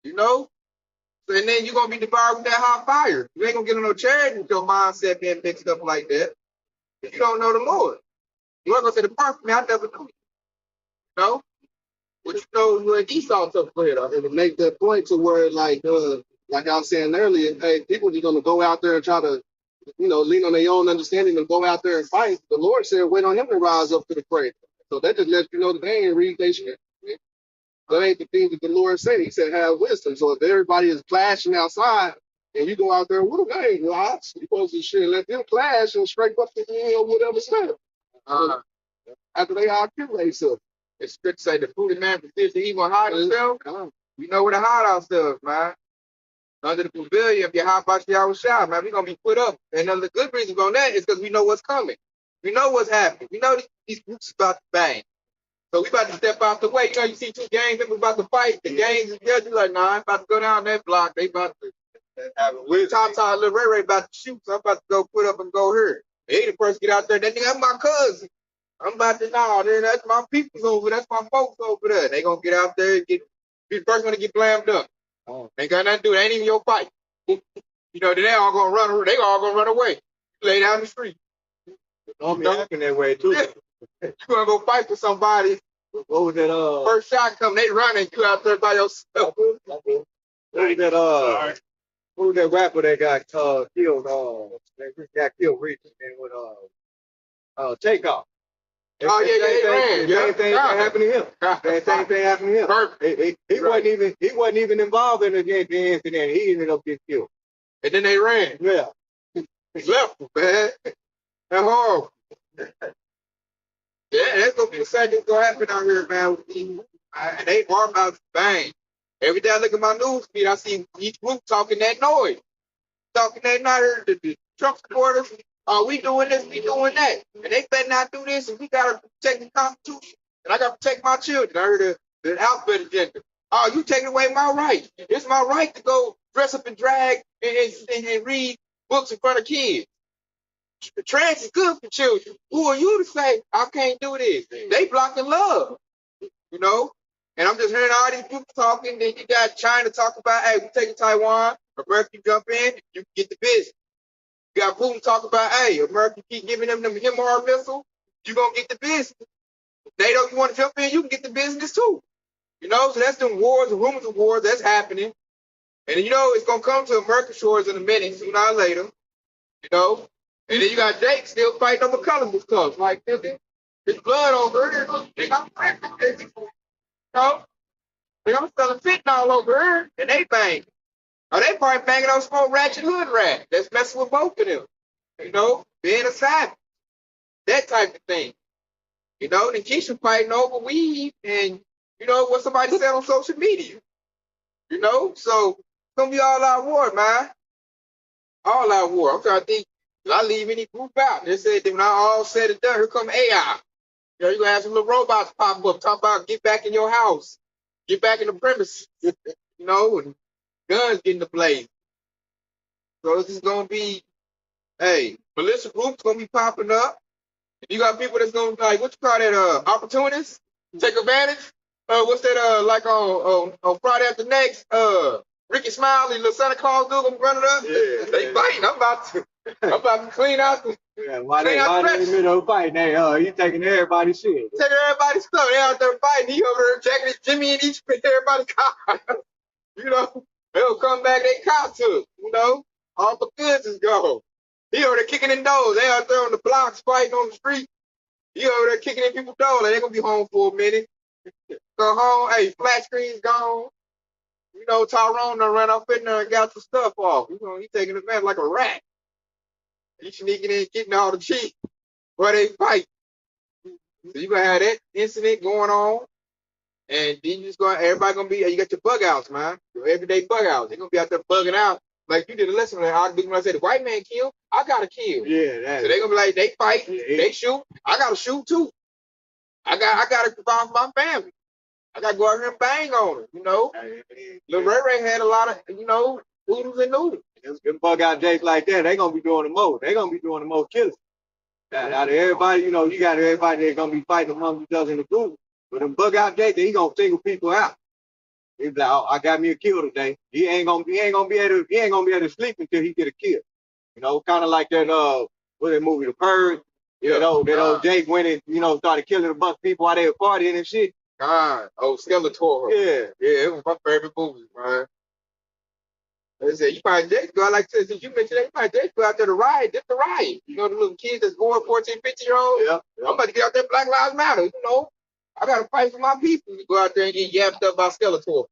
You know? And then you're gonna be devoured with that hot fire. You ain't gonna get on no charity with your mindset being mixed up like that. If you don't know the Lord. You ain't gonna say, "Depart from me, I never knew you." You know? But you know when Esau took for it. And to make that point to where, like I was saying earlier, hey, people are just gonna go out there and try to, lean on their own understanding and go out there and fight. The Lord said, "Wait on him to rise up to the fray." So that just lets you know that they ain't read they shit. That ain't the things that the Lord said. He said, "Have wisdom." So if everybody is clashing outside and you go out there with them, they ain't lost. You supposed to shit, let them clash and scrape up the whatever stuff. After they all kill themselves. It's good to say the foolish man prefers to evil and hide himself. We know where to hide ourselves, man. Under the pavilion of your high by Yahweh, man, we're gonna be put up. And the good reason on that is because we know what's coming. We know what's happening. We know these groups about to bang. So we about to step out the way. You know, you see two gang members about to fight. The gangs is there. You like, nah, I'm about to go down that block. They about to have a weird time. Little Ray about to shoot. So I'm about to go put up and go here. They the first get out there. That nigga, that's my cousin. I'm about to that's my peoples over. That's my folks over there. They gonna get out there and be the first one to get blammed up. Ain't got nothing to do. It ain't even your fight. They all gonna run. They all gonna run away. Lay down the street. Don't be acting that way too. You gonna go fight for somebody. What was that? First shot come, they running. You out there by yourself. What was that rapper that got killed? That got killed recently with Takeoff. Oh yeah, he ran. Same thing happened to him. Same thing happened to him. Perfect. He wasn't even involved in the incident. He ended up getting killed. And then they ran. Yeah. He left, man. That's horrible. Yeah, that's gonna be the same thing gonna happen out here, man. And they are about to bang. Every day I look at my news feed, I see each group talking that noise. Talking that noise, the Trump supporters, we doing this, we doing that. And they better not do this, and we gotta protect the Constitution. And I gotta protect my children. I heard the alphabet agenda. Oh, you taking away my right. It's my right to go dress up and drag and read books in front of kids. Trans is good for children. Who are you to say I can't do this? They blocking love, And I'm just hearing all these people talking. Then you got China talking about, hey, we taking Taiwan. America can jump in, you can get the business. You got Putin talking about, hey, America keep giving them HIMARS missile, you gonna get the business. NATO, you want to jump in, you can get the business too. So that's them wars, the rumors of wars that's happening. And it's gonna come to American shores in a minute, sooner or later. And then you got Jake still fighting over colorless stuff. Like, his blood over here. They got I'm selling fentanyl over here, and they bang. Or they probably banging on some ratchet hood rat that's messing with both of them. Being a savage. That type of thing. Then Keisha fighting over weed and, what somebody said on social media. So, it's going to be all out war, man. All out war. I'm trying to think. I leave any group out. They said that when I all said and done, here come AI. You're going to have some little robots pop up, talk about get back in your house, get back in the premises, and guns getting the blaze. So this is going to be, militia groups going to be popping up. You got people that's going to be like, what you call that, opportunists? Take advantage? What's that, like on Friday after next? Ricky Smiley, little Santa Claus dude, I'm running up. Yeah. They fighting. I'm about to clean out the Why they in the middle of fighting? He taking everybody's shit. taking everybody's stuff. They out there fighting. He over there jacking his Jimmy and each everybody's car. They'll come back, they cop took. All the goods is gone. He over there kicking in doors. They out there on the blocks fighting on the street. He over there kicking in people's doors. They gonna be home for a minute. Go home. Hey, flat screen's gone. Tyrone done ran off in there and got the stuff off. He taking advantage like a rat. He sneaking in, getting all the cheap where they fight. So you gonna have that incident going on, and then everybody gonna be. You got your bug outs, man. Your everyday bug outs. They're gonna be out there bugging out like you did a lesson. Like I said, the white man killed, I gotta kill. Yeah. So they gonna be like, they fight, they shoot, I gotta shoot too. I gotta provide for my family. I gotta go out here and bang on them. Lil Ray Ray had a lot of oodles and noodles. Them bug out jakes like that, they gonna be doing the most. They gonna be doing the most killing. Out of everybody, you got everybody that's gonna be fighting among each other in the group. But them bug out jakes, he gonna single people out. He's like, oh, I got me a kill today. He ain't gonna be able to sleep until he get a kill. Kind of like that what that movie, The Purge. Yeah. That old Jake went and started killing a bunch of people while they were partying and shit. God, Skeletor. Yeah, it was my favorite movie, man. They said, you probably just go, like since you mentioned that, you probably just go out there to riot, just to riot. The little kids that's going 14, 15-year-olds. Yeah. I'm about to get out there, Black Lives Matter, I got to fight for my people. You go out there and get yapped up by Skeletor.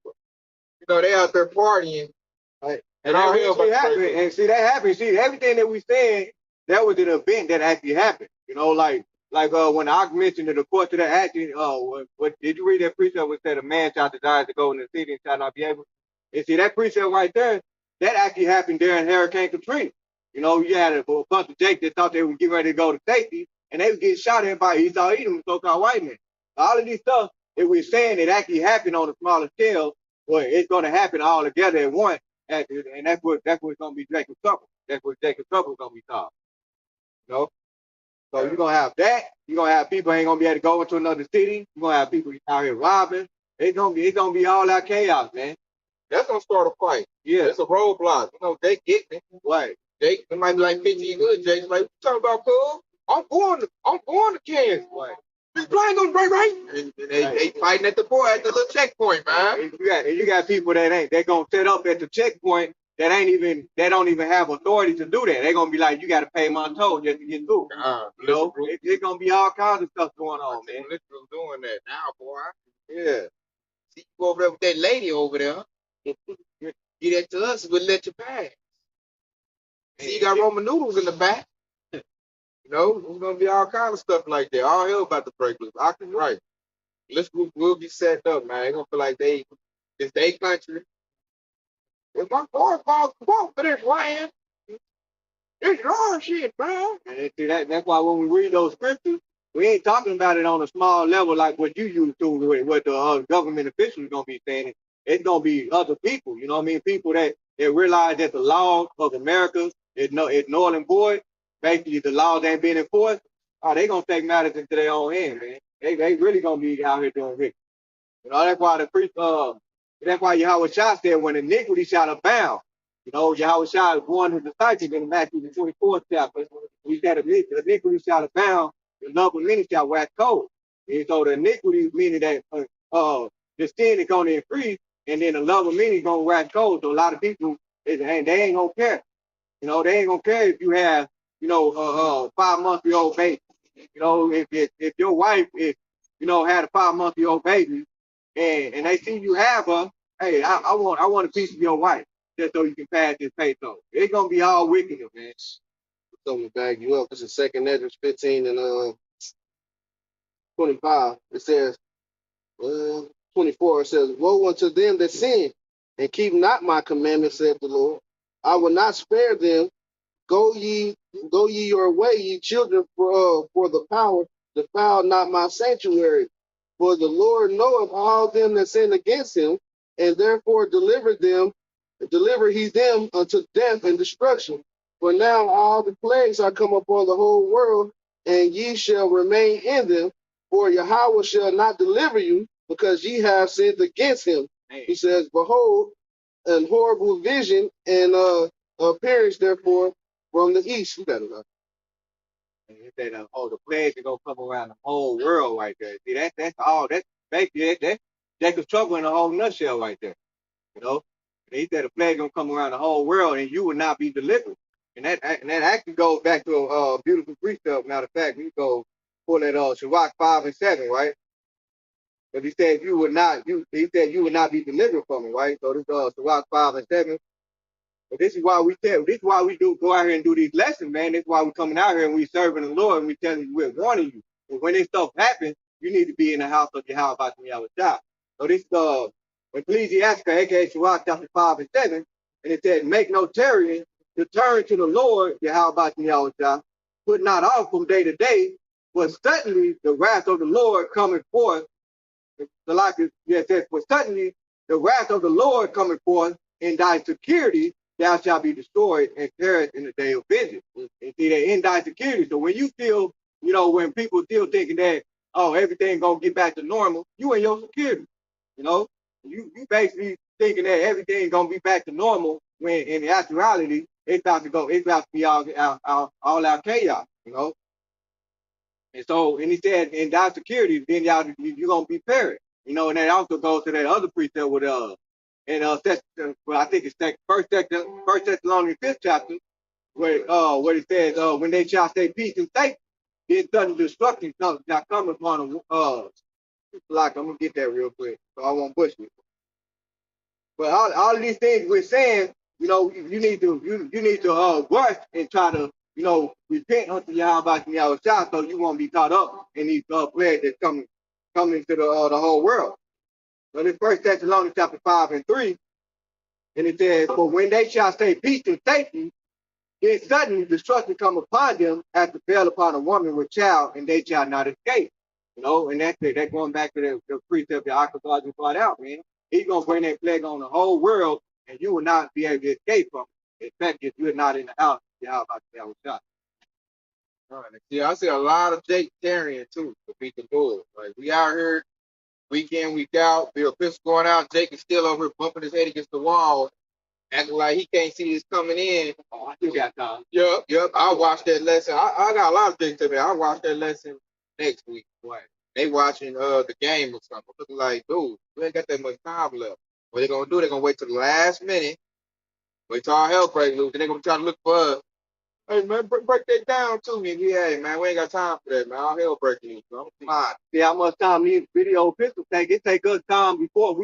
They out there partying. Right. And all that happened. And see, that happened. See, everything that we saying, that was an event that actually happened. Like when I mentioned that the course of that action, what did you read that precept which said a man shall desire to go in the city and shall not be able? And see that precept right there, that actually happened during Hurricane Katrina. You had a bunch of Jake that thought they were getting ready to go to safety, and they was getting shot at by Esau Edom, so-called white men. All of these stuff that we're saying it actually happened on a smaller scale, well, it's going to happen all together at once, and that's what's going to be Jacob's trouble. That's what Jacob's trouble is going to be called. So you're going to have that. You're going to have people ain't going to be able to go into another city. You're going to have people out here robbing. It's going to be all that chaos, man. That's going to start a fight. Yeah. It's a roadblock. They get me. Right. It might be like 15 good Jake's like, what you talking about, cuz? I'm going to Kansas. Right. This blind gonna break right. And they fighting at the little checkpoint, man. And you got people they're gonna set up at the checkpoint that don't even have authority to do that. They're gonna be like, you gotta pay my toll just to get through. It's gonna be all kinds of stuff going on, man. Literally doing that now, boy. Yeah. See, you go over there with that lady over there. Get that to us, we'll let you pass. See, you got Roman noodles in the back. There's gonna be all kinds of stuff like that. All hell about to break loose. I can right. We'll be set up, man. They gonna feel like it's their country. If my boy falls for this land, it's your shit, man. And see that's why when we read those scriptures, we ain't talking about it on a small level like what you used to with what the government officials are gonna be saying. It's gonna be other people, people that realize that the law of America is null and void. Basically, the laws ain't being enforced. They gonna take matters into their own hand, man. They really gonna be out here doing rich. That's why that's why Yahweh Shah said when iniquity shall abound. Yahweh Shah is one of the disciples in Matthew the 24th chapter. He said iniquity shall abound, the love of many shall wax cold. And so the iniquity meaning that the sin is gonna increase, and then the love of many is gonna wax cold. So a lot of people they ain't gonna care. They ain't gonna care if you have 5-month-old baby. If your wife had a 5-month-old baby and they see you have her, hey, I want a piece of your wife just so you can pass this peso. It's gonna be all wicked, man. So to bag you up, this is 2nd Ezra 15 and 25. It says 24. It says, woe unto them that sin and keep not my commandments, saith the Lord. I will not spare them. Go ye your way, ye children, for the power, defile not my sanctuary. For the Lord knoweth all them that sin against him, and therefore deliver he them unto death and destruction. For now all the plagues are come upon the whole world, and ye shall remain in them. For Yahweh shall not deliver you, because ye have sinned against him. He says, behold, and horrible vision and perish therefore from the east. You got it. And he said, "Oh, the plague is gonna come around the whole world right there." See, that's all. That's basically that's Jacob's trouble in a whole nutshell right there. You know, and he said the plague gonna come around the whole world, and you will not be delivered. And that actually goes back to a beautiful precept. Matter of fact, we go pull that Sirach 5:7, right? But he said you would not. He said you would not be delivered from it, right? So this Sirach 5:7. But this is why we tell. This is why we do go out here and do these lessons, man. This is why we coming out here and we serving the Lord and we telling you, we're warning you. But when this stuff happens, you need to be in the house of Yahweh about Yahweh. So this when Ecclesiastes, aka Sirach chapter 5:7, and it said, "Make no tarrying to turn to the Lord Yahweh about Yahweh, put not off from day to day, but suddenly the wrath of the Lord coming forth." The like it says, "For suddenly the wrath of the Lord coming forth in thy security, thou shalt be destroyed and perish in the day of vengeance." And see, they're in thy security. So when you feel, when people still thinking that, oh, everything gonna get back to normal, you in your security. You basically thinking that everything's gonna be back to normal when in actuality it's about to be all out chaos. And so, and he said, in thy security, then you're gonna be perished. And that also goes to that other precept with I think it's First Thessalonians 5th chapter, where it says, when they shall say peace and safety, then sudden destruction shall come upon them. I'm gonna get that real quick, so I won't push it. But all of these things we're saying, you need to rush and try to, repent unto Yahweh so you won't be caught up in these plagues that's coming to the whole world. So this First Thessalonians chapter 5:3, and it says, "For when they shall say peace and safety, then suddenly destruction come upon them as to fell upon a woman with child, and they shall not escape." And that's it. That's going back to the precept that Akabah just brought out, man. He's gonna bring that plague on the whole world, and you will not be able to escape from it. In fact, if you're not in the house, how about that shot? All right. Yeah, I see a lot of Jake carrying too to beat the Bulls. Like we out here week in, week out. Bill Fisk going out. Jake is still over here bumping his head against the wall, acting like he can't see this coming in. Oh, I still got time. Yep. I'll watch that lesson. I got a lot of things to me. I'll watch that lesson next week. Right. They watching the game or something. Looking like, dude, we ain't got that much time left. What they gonna do? They're gonna wait till the last minute. Wait till our hell break loose. Then they're gonna try to look for us. Hey man, break that down to me. Yeah, man, we ain't got time for that, man. Our hell breaking loose. Come on. See how much time these video pistols take. It take us time before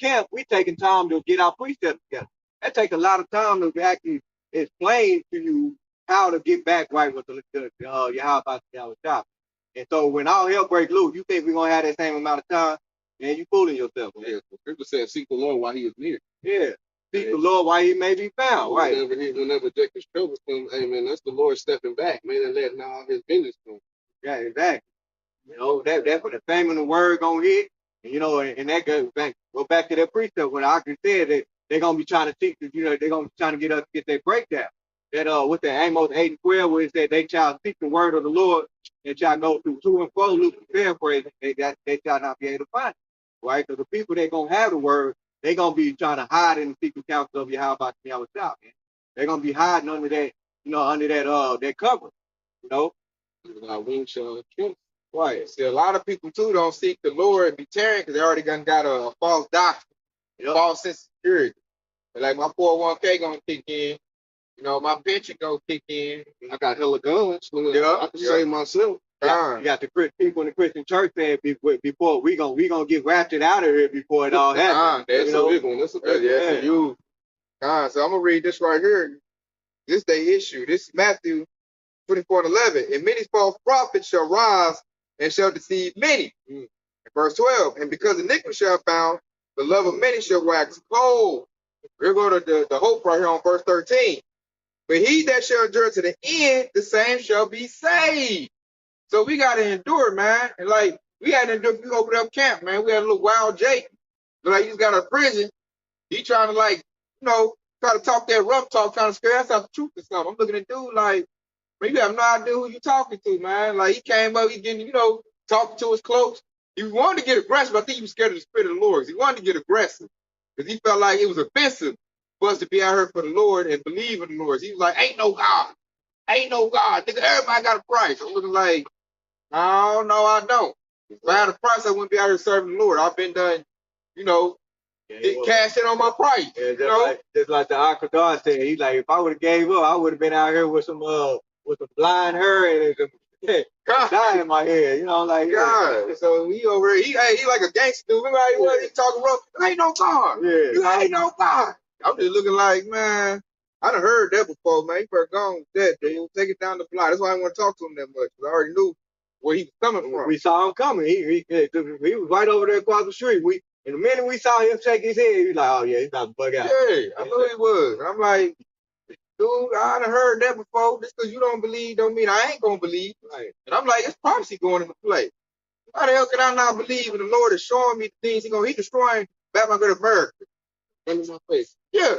camp. We taking time to get our precepts together. That take a lot of time to actually explain to you how to get back right with your shop. And so when all hell break loose, you think we're gonna have that same amount of time? Man, you fooling yourself. Man. Yeah, the scripture says, "Seek the Lord while He is near." Yeah, seek the Lord while He may be found. Right. Whenever Jacob's troubles come, hey man, that's the Lord stepping back, man, and letting all His business come. Yeah, exactly. That's what the fame of the word gonna hit. And, and that goes back to that precept when I said that they're gonna be trying to teach, they're gonna be trying to get us to get their breakdown. That with the Amos 8:12, where it said they shall seek the word of the Lord, and shall go through to and fro, Luke paraphrasing, they shall not be able to find it. Right? So the people that gonna have the word, they're gonna be trying to hide in the secret counsel of Yahweh Yahweh. They're gonna be hiding under that, that cover. Wings shall kill. Right. See, a lot of people too don't seek the Lord and be tearing because they already got a false doctrine, false sense of security. But like my 401k gonna kick in, my pension gonna kick in. I got hella guns. I can save myself. You got the people in the Christian church saying before we gonna get raptured out of here before it all happens. That's a big one. That's a huge. So I'm gonna read this right here. This they issue. This is Matthew 24:11. And many false prophets shall rise and shall deceive many. In verse 12. And because iniquity shall abound, the love of many shall wax cold. We're going to the hope right here on verse 13. But he that shall endure to the end, the same shall be saved. So we got to endure, man. And we had to endure. We opened up camp, man. We had a little wild Jake. He just got out of prison. He trying to try to talk that rough talk, trying to scare us out the truth or something. I'm looking at dude like, man, you have no idea who you talking to, man. He came up, he getting, talking to his close. He wanted to get aggressive. I think he was scared of the spirit of the Lord. He wanted to get aggressive. because he felt like it was offensive for us to be out here for the Lord and believe in the Lord. He was like, ain't no God. Ain't no God. Nigga, everybody got a price. I'm looking like, no, I don't. If I had a price, I wouldn't be out here serving the Lord. I've been done, you know, cash in on my price. Yeah, you know? just like the Ark of God said, he like, if I would have gave up, I would have been out here with some blind hair and some dye in my head. You know, like God. So he over here, he like a gangster dude. Remember how he was? He talking rough. You ain't no God. Yeah. You ain't no God. I'm just looking like, man, I done heard that before, man. He better go on with that, dude. Take it down the block. That's why I didn't want to talk to him that much, because I already knew where he was coming from. We saw him coming. He was right over there across the street. And the minute we saw him shake his head, he was like, oh yeah, he's about to bug out. Yeah, I knew he was. I'm like, dude, I done heard that before. Just because you don't believe don't mean I ain't going to believe. Right. And I'm like, it's prophecy going into play. How the hell can I not believe when the Lord is showing me the things he destroying Batman Good America in my face? Yeah.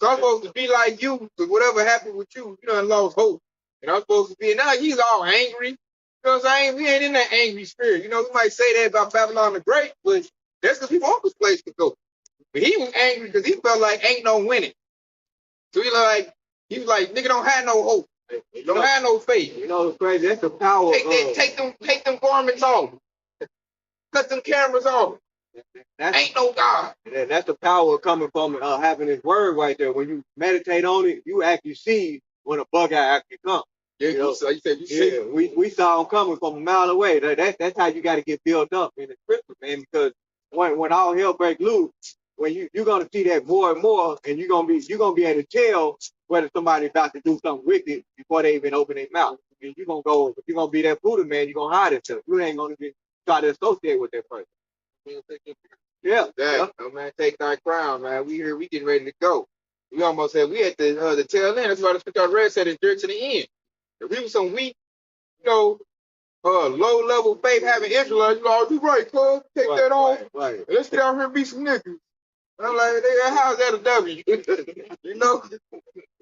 So I'm supposed to be like you, because whatever happened with you, you done lost hope. And I'm supposed to be, and now he's all angry. You know what I'm saying? We ain't in that angry spirit. You know, we might say that about Babylon the Great, but that's because he want this place to go. But he was angry because he felt like ain't no winning. So he was like, nigga don't have no hope. Don't have no faith. You know what's crazy? That's the power. Take them garments off. Cut them cameras off. Ain't no God. That's the power coming from having his word right there. When you meditate on it, you actually see when a bug out actually comes. Yeah, you know? So you said you see. Yeah, we saw him coming from a mile away. That's how you got to get built up in the scripture, man. Because when all hell break loose, when you're gonna see that more and more, and you're gonna be able to tell whether somebody's about to do something wicked before they even open their mouth. And you're gonna be that Buddha man. You're gonna hide yourself. You ain't gonna try to associate with that person. Yeah. Oh, man, take thy crown, man. We here, we getting ready to go. We almost had, we at the tail end. That's why the scripture I read said it's dirt to the end. If we was some weak, low level faith having Israelites, you right, cuz, take that on. Right. Let's get out here and be some niggas. I'm like, how's that a W? You know?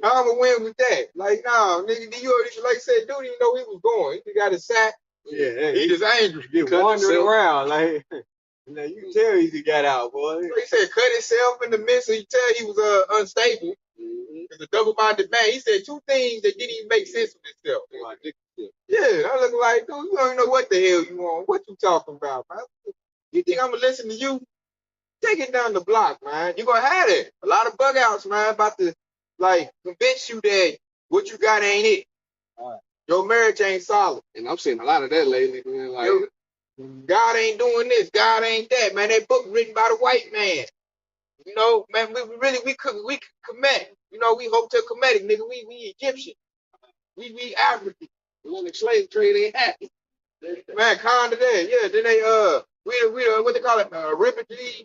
How I'm gonna win with that? Like, nah, nigga, you already, like I said, dude didn't know he was going. He got his sack. Yeah, he just angry. Get wandering around, like, you can tell he got out, boy. He said cut himself in the midst, so you tell he was unstable. It's a double-minded man. He said two things that didn't even make sense with himself. Yeah, I'm looking like, dude, you don't even know what the hell you want. What you talking about, man? You think I'm gonna listen to you? Take it down the block, man. You're gonna have it. A lot of bug outs, man, about to convince you that what you got ain't it. Right. Your marriage ain't solid. And I'm seeing a lot of that lately, man. Like, God ain't doing this, God ain't that, man. That book written by the white man. You know, man, we commit. You know, we hope to Kemetic, nigga. We Egyptian. We African. when the slave trade ain't happening. Man, kind of that. Yeah. Then they we what they call it, refugees.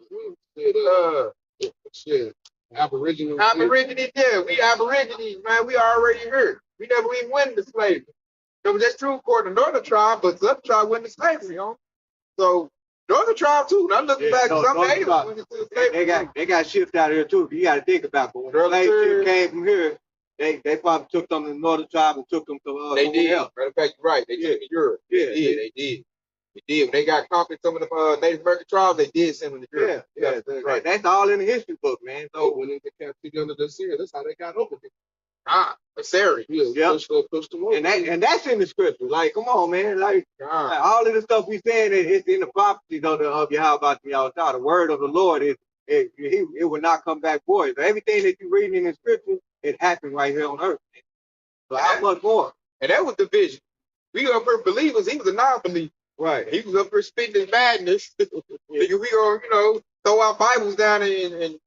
Shit. Aboriginal. Aborigines, yeah. We Aborigines, man. We already here. We never even went into slavery. So that's true according to Northern tribe, but the other tribe went into slavery, So Northern tribe too. Now looking back, some natives went into slavery. They got shipped out of here too. You got to think about it. When the slave ship came from here, they probably took them to the Northern tribe and took them to they did. else. Matter of fact, you're right. They took them to Europe. Yeah, they did. They did. When they got conquered some of the Native American tribes, they did send them to Europe. Yeah. Right. That's all in the history book, man. So when they get captured under the sea, that's how they got over it. Assyria. Push them over. And that's in the scripture. Like, come on, man. Like all of the stuff we saying, it's in the prophecies of Yahweh about the word of the Lord it will not come back void. So everything that you're reading in the scripture, it happened right here on earth. So how much more? And that was the vision. We up here believers. He was a non-believer. Right. He was up here spitting his madness. We gonna, throw our Bibles down and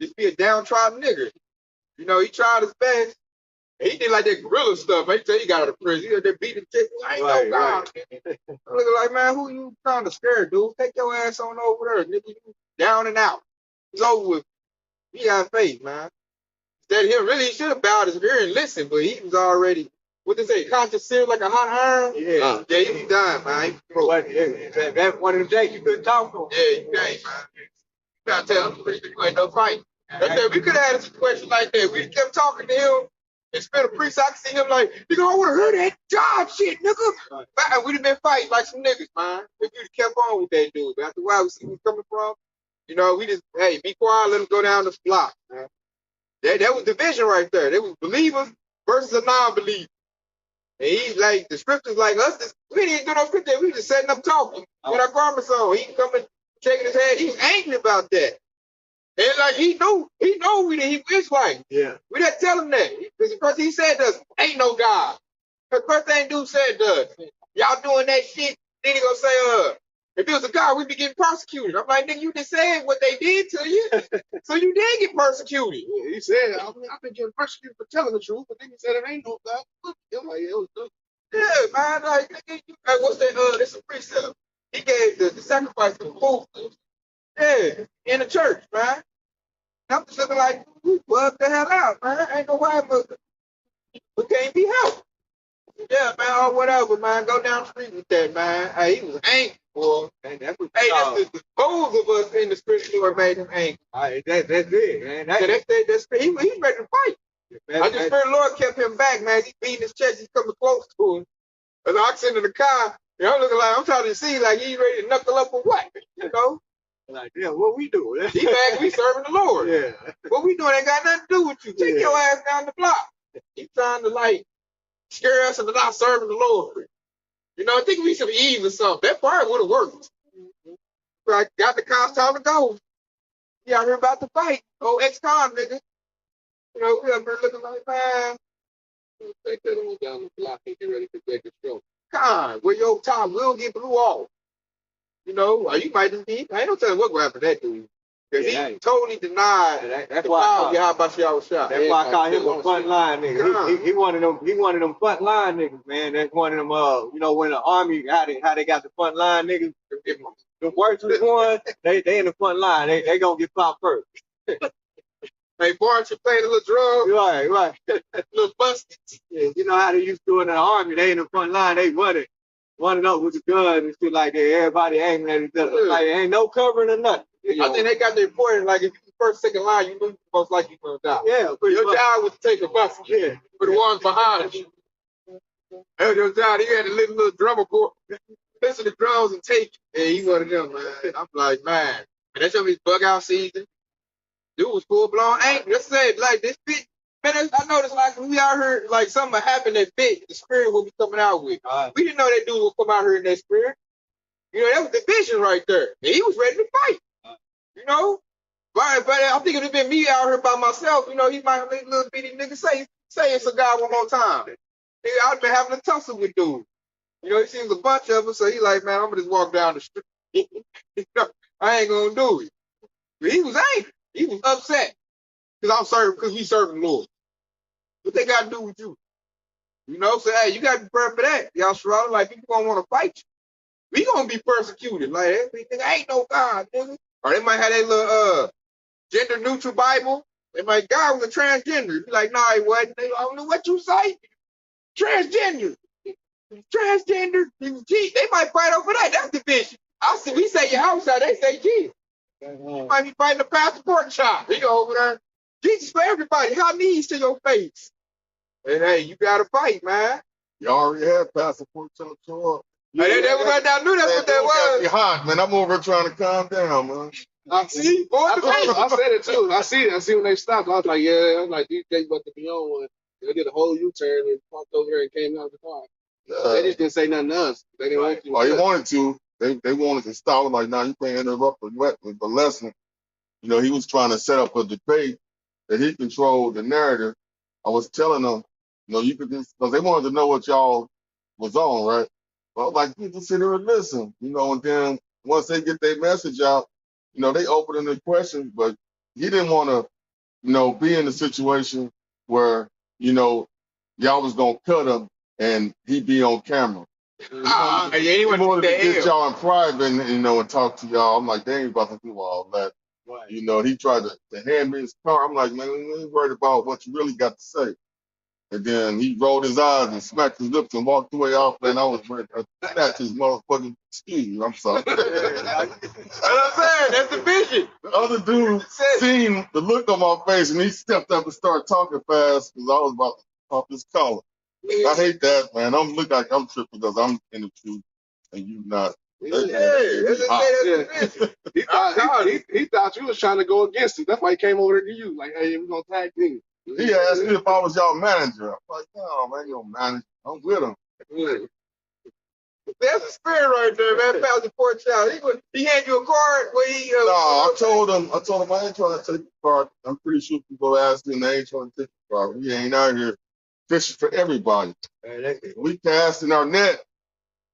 just be a downtrodden nigga. He tried his best. He did like that guerrilla stuff. I tell you, he got out of prison. He had that beating chick. I ain't no God. I'm looking like, man, who you trying to scare, dude? Take your ass on over there, nigga. You down and out. It's over with. He got faith, man. Instead of him, really, he should have bowed his ear and listened, but he was already, what they say, conscious seared like a hot iron? Yeah. Yeah, he was done, man. That's one of them days you couldn't talk to him. Yeah, you can't, man. You gotta tell him, you ain't no fight. That's that we could have had a situation like that. We kept talking to him and spent a priest. I could see him like, nigga, I want to hear that job shit, nigga. Right. We'd have been fighting like some niggas, man. If you'd have kept on with that dude. But after a while, we see where he's coming from. You know, we just, hey, be quiet, let them go down the block, man. That was division right there. There was believers versus a non-believer. And he's like, the scriptures like us, we didn't do no scripture. We just setting up talking with our garments on. He coming, shaking his head. He was angry about that. And like, he knew we didn't, he was like, Yeah. we didn't tell him that. Because first he said to us, ain't no God. The first thing dude said to us, y'all doing that shit, then he gonna say, if it was a God, we'd be getting persecuted. I'm like, nigga, you just said what they did to you. So you did get persecuted. He said, I've been getting persecuted for telling the truth, but then he said it ain't no God. I'm like, yeah, it was true. Yeah, man, like, nigga, what's that, this is a precept. He gave the sacrifice to the fools. Yeah, in the church, man. I'm just looking like, we bugged the hell out, man. Ain't no way, but we can't be helped. Yeah, man, or whatever, man. Go down the street with that, man. Hey, he was angry, boy. And that's what Hey, that's the fools of us in the spiritual Lord made him angry. that's it, man. That's he's ready to fight. I just heard the Lord kept him back, man. He's beating his chest. He's coming close to him. As I sit in the car, and I'm looking like, I'm trying to see, like, he's ready to knuckle up or what, you know? Like, yeah, what we doing? He back, we serving the Lord. Yeah. What we doing ain't got nothing to do with you. Take your ass down the block. He's trying to, like, scare us into not serving the Lord. You know, I think we some Eve or something. That part would have worked. I got the cops time to go. He out here about to fight. Old ex-con nigga. You know, we up here looking like, man, Take that on down the block and get ready to take a stroke. con, where your time will get blew off. You know, or you might just be, I ain't no telling what will happen to that dude. Because Yeah, he totally denied that's the why power of Yahweh Shah shot. that's why I call him a front line nigga. He one of them front line niggas, man. That's one of them you know, when the army how they got the front line niggas, the worst one, they in the front line. They gonna get popped first. Hey, Barnes, you playing a little drum, Right. little busted. Yeah, you know how they used to do in the army, they in the front line, they running up with the gun and shit like that. Everybody aiming at each other. Like ain't no covering or nothing. I think they got the report, like, if you first, second line, you most likely gonna die. Yeah, pretty Your much. job was to take a bus for the ones behind you. That was your job. He had a little drummer boy, listen to drums and take it. And he one of them, man. I'm like, man, that's your bug out season. Dude was full blown angry. Let's say, like, this bitch, man, I noticed, like, when we out here, like, something happened that bitch, the spirit will be coming out with. We didn't know that dude would come out here in that spirit. You know, that was the vision right there. And he was ready to fight. You know? But I think if it had been me out here by myself, you know, he might have let little bitty nigga say it's a guy one more time. Nigga, I'd been having a tussle with dude. You know, he sees a bunch of us, so he like, man, I'm gonna just walk down the street. You know, I ain't gonna do it. But he was angry. He was upset. Because we serving the Lord. What they gotta do with you? You know, so hey, you gotta be prepared for that. Y'all surrounded, like, people gonna wanna fight you. We gonna be persecuted. Like, nigga, ain't no God, nigga. Or they might have that little gender neutral Bible. They might, God was a transgender. Be like, nah, he wasn't. I don't know what you say. Transgender. Transgender. He was Jesus. They might fight over that. That's division. We say your house out, they say Jesus. You might be fighting a passport shop. He go over there. Jesus for everybody. How knees to your face. And hey, you gotta fight, man. You already had passport show up. Hey, they was I knew that's what that was. Be hot, man. I'm over here trying to calm down, man. See, boy, I said it too. I see when they stopped. I was like, yeah. I'm like, these guys about to be on one. They did a whole U-turn and parked over here and came out of the car. They just didn't say nothing to us. They didn't want to. Oh, he wanted to. They wanted to stop. Like, nah, you can't interrupt the lesson. You know, he was trying to set up a debate that he controlled the narrative. I was telling them, you know, you could just, because they wanted to know what y'all was on, right? Well, I was like, you just sit here and listen, you know, and then once they get their message out, you know, they open the questions, but he didn't want to, you know, be in a situation where, you know, y'all was going to cut him and he'd be on camera. He wanted to get y'all in private and, you know, and talk to y'all. I'm like, they ain't about to do all that. Right. You know, he tried to hand me his car. I'm like, man, we ain't worried about what you really got to say. And then he rolled his eyes and smacked his lips and walked away off. And I was ready to snatch his motherfucking skin. I'm sorry. That's what I'm saying. That's the vision. The other dude seen the look on my face and he stepped up and started talking fast because I was about to pop his collar. I hate that, man. I'm look like I'm tripping because I'm in the truth and you not. That's a He thought you was trying to go against it. That's why he came over to you. Like, hey, we're gonna tag team. He asked me if I was y'all manager. I'm like, no, man, your manager. I'm with him. That's a spirit right there, man. Pastor Port Child. He handed you a card where he. No, I told him I ain't trying to take the card. I'm pretty sure people ask him, they ain't trying to take the card. We ain't out here fishing for everybody. We cast in our net,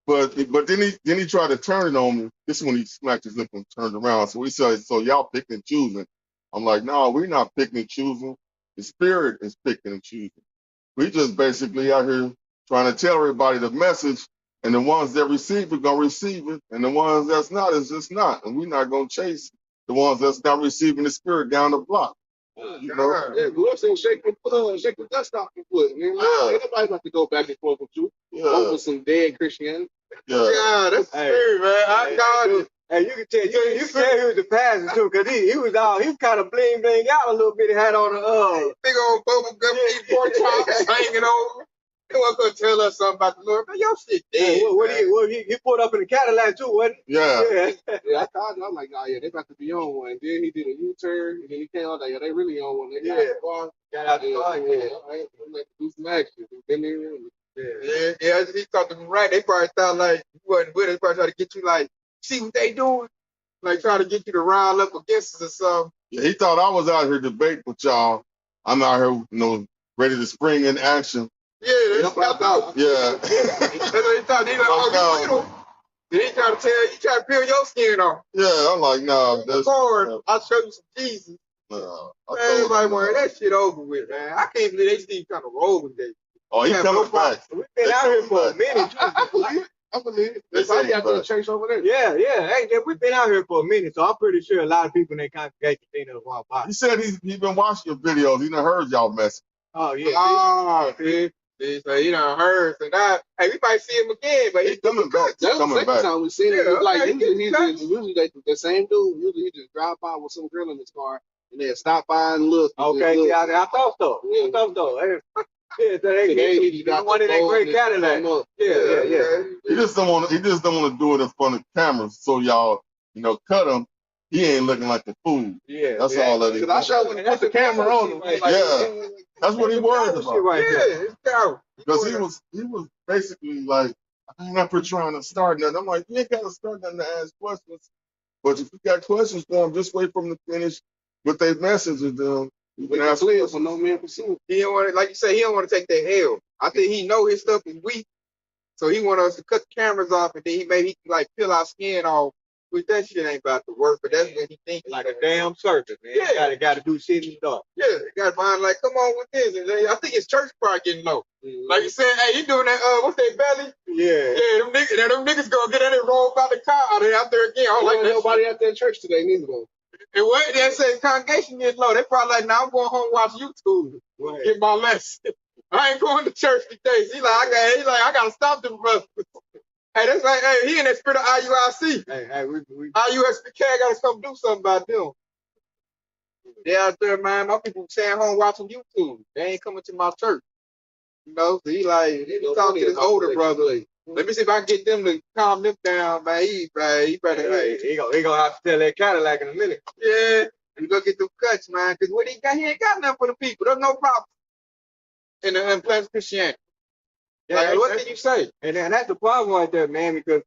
but then he tried to turn it on me. This is when he smacked his lip and turned around. So he said, so y'all picking and choosing. I'm like, no, we're not picking and choosing. The spirit is picking and choosing. We just basically out here trying to tell everybody the message, and the ones that receive it gonna receive it, and the ones that's not is just not. And we're not gonna chase the ones that's not receiving the spirit down the block. You know? Yeah, go up and shake the dust off your foot. Ain't nobody about to go back and forth with you over some dead Christianity. Yeah, that's spirit, man. I called it. And you can tell he was the pastor too, cause he was kind of bling out a little bit. He had on the big old bubble gum eat pork chops hanging over. He was gonna tell us something about the Lord, man. Your shit dead. He pulled up in the Cadillac too, wasn't he? Yeah. I thought I'm like, oh yeah, they about to be on one. Then he did a U-turn, and then he came out like, yeah, they really on one. They got out the car. I'm like, do some action. Yeah, he talked to them right. They probably thought like you wasn't with us. They probably try to get you like, see what they doing? Like try to get you to rile up against us or something. Yeah, he thought I was out here debating with y'all. I'm out here, ready to spring in action. Yeah, that's what I thought. Yeah. That's what he thought. He like, oh, you Then he try to tell you, try to peel your skin off. Yeah, I'm like, no. That's hard. I'll show you some Jesus. No. Man, like, man, that shit over with, man. I can't believe they still trying to roll with that. Oh, he coming back. We've been out here for a minute. I believe it. That's why got the church over there. Yeah. Hey, we've been out here for a minute, so I'm pretty sure a lot of people in their congregation think of one by. He said he's been watching your videos. He done heard y'all message. Oh, yeah. Oh, see? So he done heard. So now, hey, we might see him again, but he's coming back. That's the second time we seen him. Like, usually the same dude, usually he just drive by with some girl in his car, and then stop by and look. Okay, yeah, I thought so. Yeah. I thought so. Yeah, he got one of that great Cadillac. Yeah. He just don't want to do it in front of cameras, so y'all, cut him. He ain't looking like the fool. Yeah, that's all that is. Because I showed when he put the camera on him. That's what he worried about. It's powerful. Because he was basically like, I'm not trying to start nothing. I'm like, you ain't got to start nothing to ask questions. But if you got questions for him, just wait for them to finish with their message and then you can ask clear for no man pursuit. He don't want to, like you say, he don't want to take that hell. I think he know his stuff is weak, so he want us to cut the cameras off, and then he can like peel our skin off. Which that shit ain't about to work, but that's when he think like a damn circus, man. Yeah, got to do shit and stuff. Yeah, got to find like, come on with this. And I think his church probably getting low. Mm-hmm. Like you said, hey, you doing that? What's that belly? Yeah. Them niggas gonna get in there and roll by the car out there again. I don't like nobody at that church today neither though. And what they say, congregation getting low. They probably like, now I'm going home and watch YouTube. Right. Get my lesson. I ain't going to church today. He like, I gotta stop them brothers. Hey, that's like, hey, he in that spirit of IUIC. Hey, IUSPK gotta come do something about them. They out there, man. My people staying home watching YouTube. They ain't coming to my church. So he like, he talk to his older brother. Like, let me see if I can get them to calm them down, man. He better. He gonna have to tell that Cadillac in a minute. Yeah, he gonna get them cuts, man. Cause what he ain't got nothing for the people. There's no problem in the unpleasant Christianity. Yeah, like, what can you say? And that's the problem right there, man, because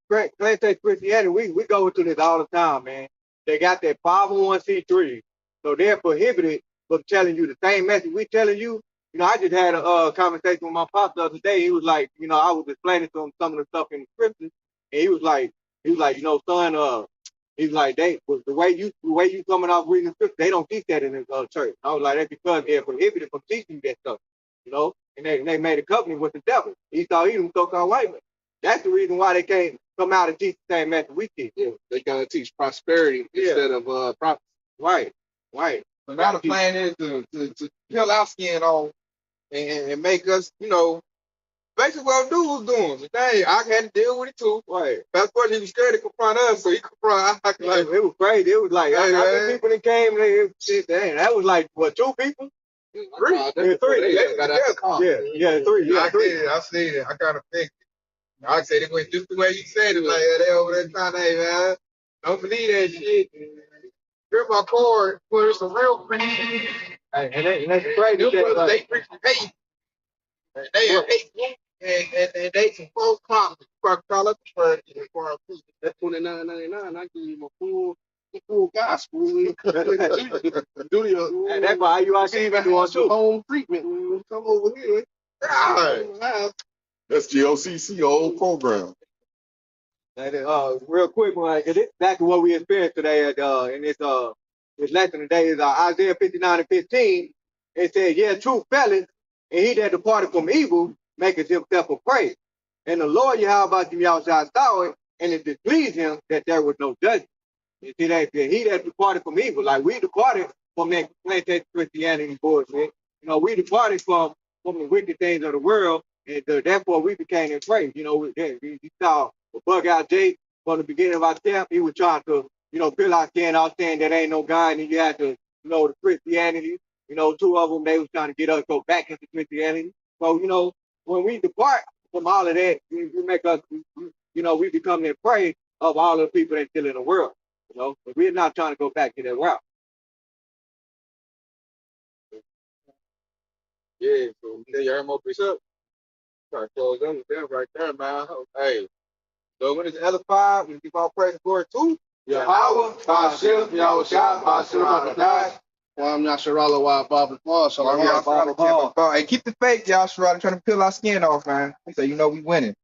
plantation Christianity, we go into this all the time, man. They got that 501c3, so they're prohibited from telling you the same message we telling you. I just had a conversation with my pastor the other day. He was like, I was explaining to him some of the stuff in the scriptures, and he was like, son, he's like, the way you coming off reading the scripture, they don't teach that in the church. I was like, that's because they're prohibited from teaching that stuff, And they made a covenant with the devil. He thought he was so-called white man. That's the reason why they can't come out and teach the same message we teach. Yeah, they gotta teach prosperity instead of prophecy. Right. So now the plan is to peel our skin off and make us, basically what dude was doing. So dang, I had to deal with it too. Right. That's what he was scared to confront us, so he confront us. Like, it was crazy. It was like, how many people that came, that was like, what, 2 people? 3. Yeah, 3. Yeah, 3. I seen it. I kind of fixed it. I said it was just the way you said it. Like they over there trying to, hey man, don't believe that shit. Here's my card. Where's some real friends? Hey, and that's crazy. Your brothers, Like, they preach hate. They are hateful. And they some false promises. Call up the church for our people. That's $29.99. I give you a full gospel. Do your and that's why you are seeing doing too. home treatment. Come over here. God. That's the OCC old program. And real quick, like back to what we experienced today in this lesson today is Isaiah 59:15. It says, "Yeah, true fellas, and he that departed from evil maketh himself a prey. And the Lord Yahweh Yahweh saw it, and it displeased him that there was no judgment." You see that he that departed from evil, like we departed from that plantation Christianity bullshit. You know, we departed from the wicked things of the world, and therefore we became a prey. You know, we saw a bug out Jake from the beginning of our camp. He was trying to, fill our skin out saying that ain't no God, and you had to, the Christianity. Two of them, they was trying to get us to go back into Christianity. So, when we depart from all of that, we make us, we become the prey of all the people that's still in the world. But we're not trying to go back to that route. Yeah, so you heard more preach up. Try to close them with them right there, man. Hey. So when it's L5, we give all praise and glory to Yahweh, Ba'ashem, Yahweh Shah, Ba'ashem, Ba'ashem. I'm not sure all why Bob Paul. So Hey, keep the faith, y'all. Trying to peel our skin off, man. So we winning.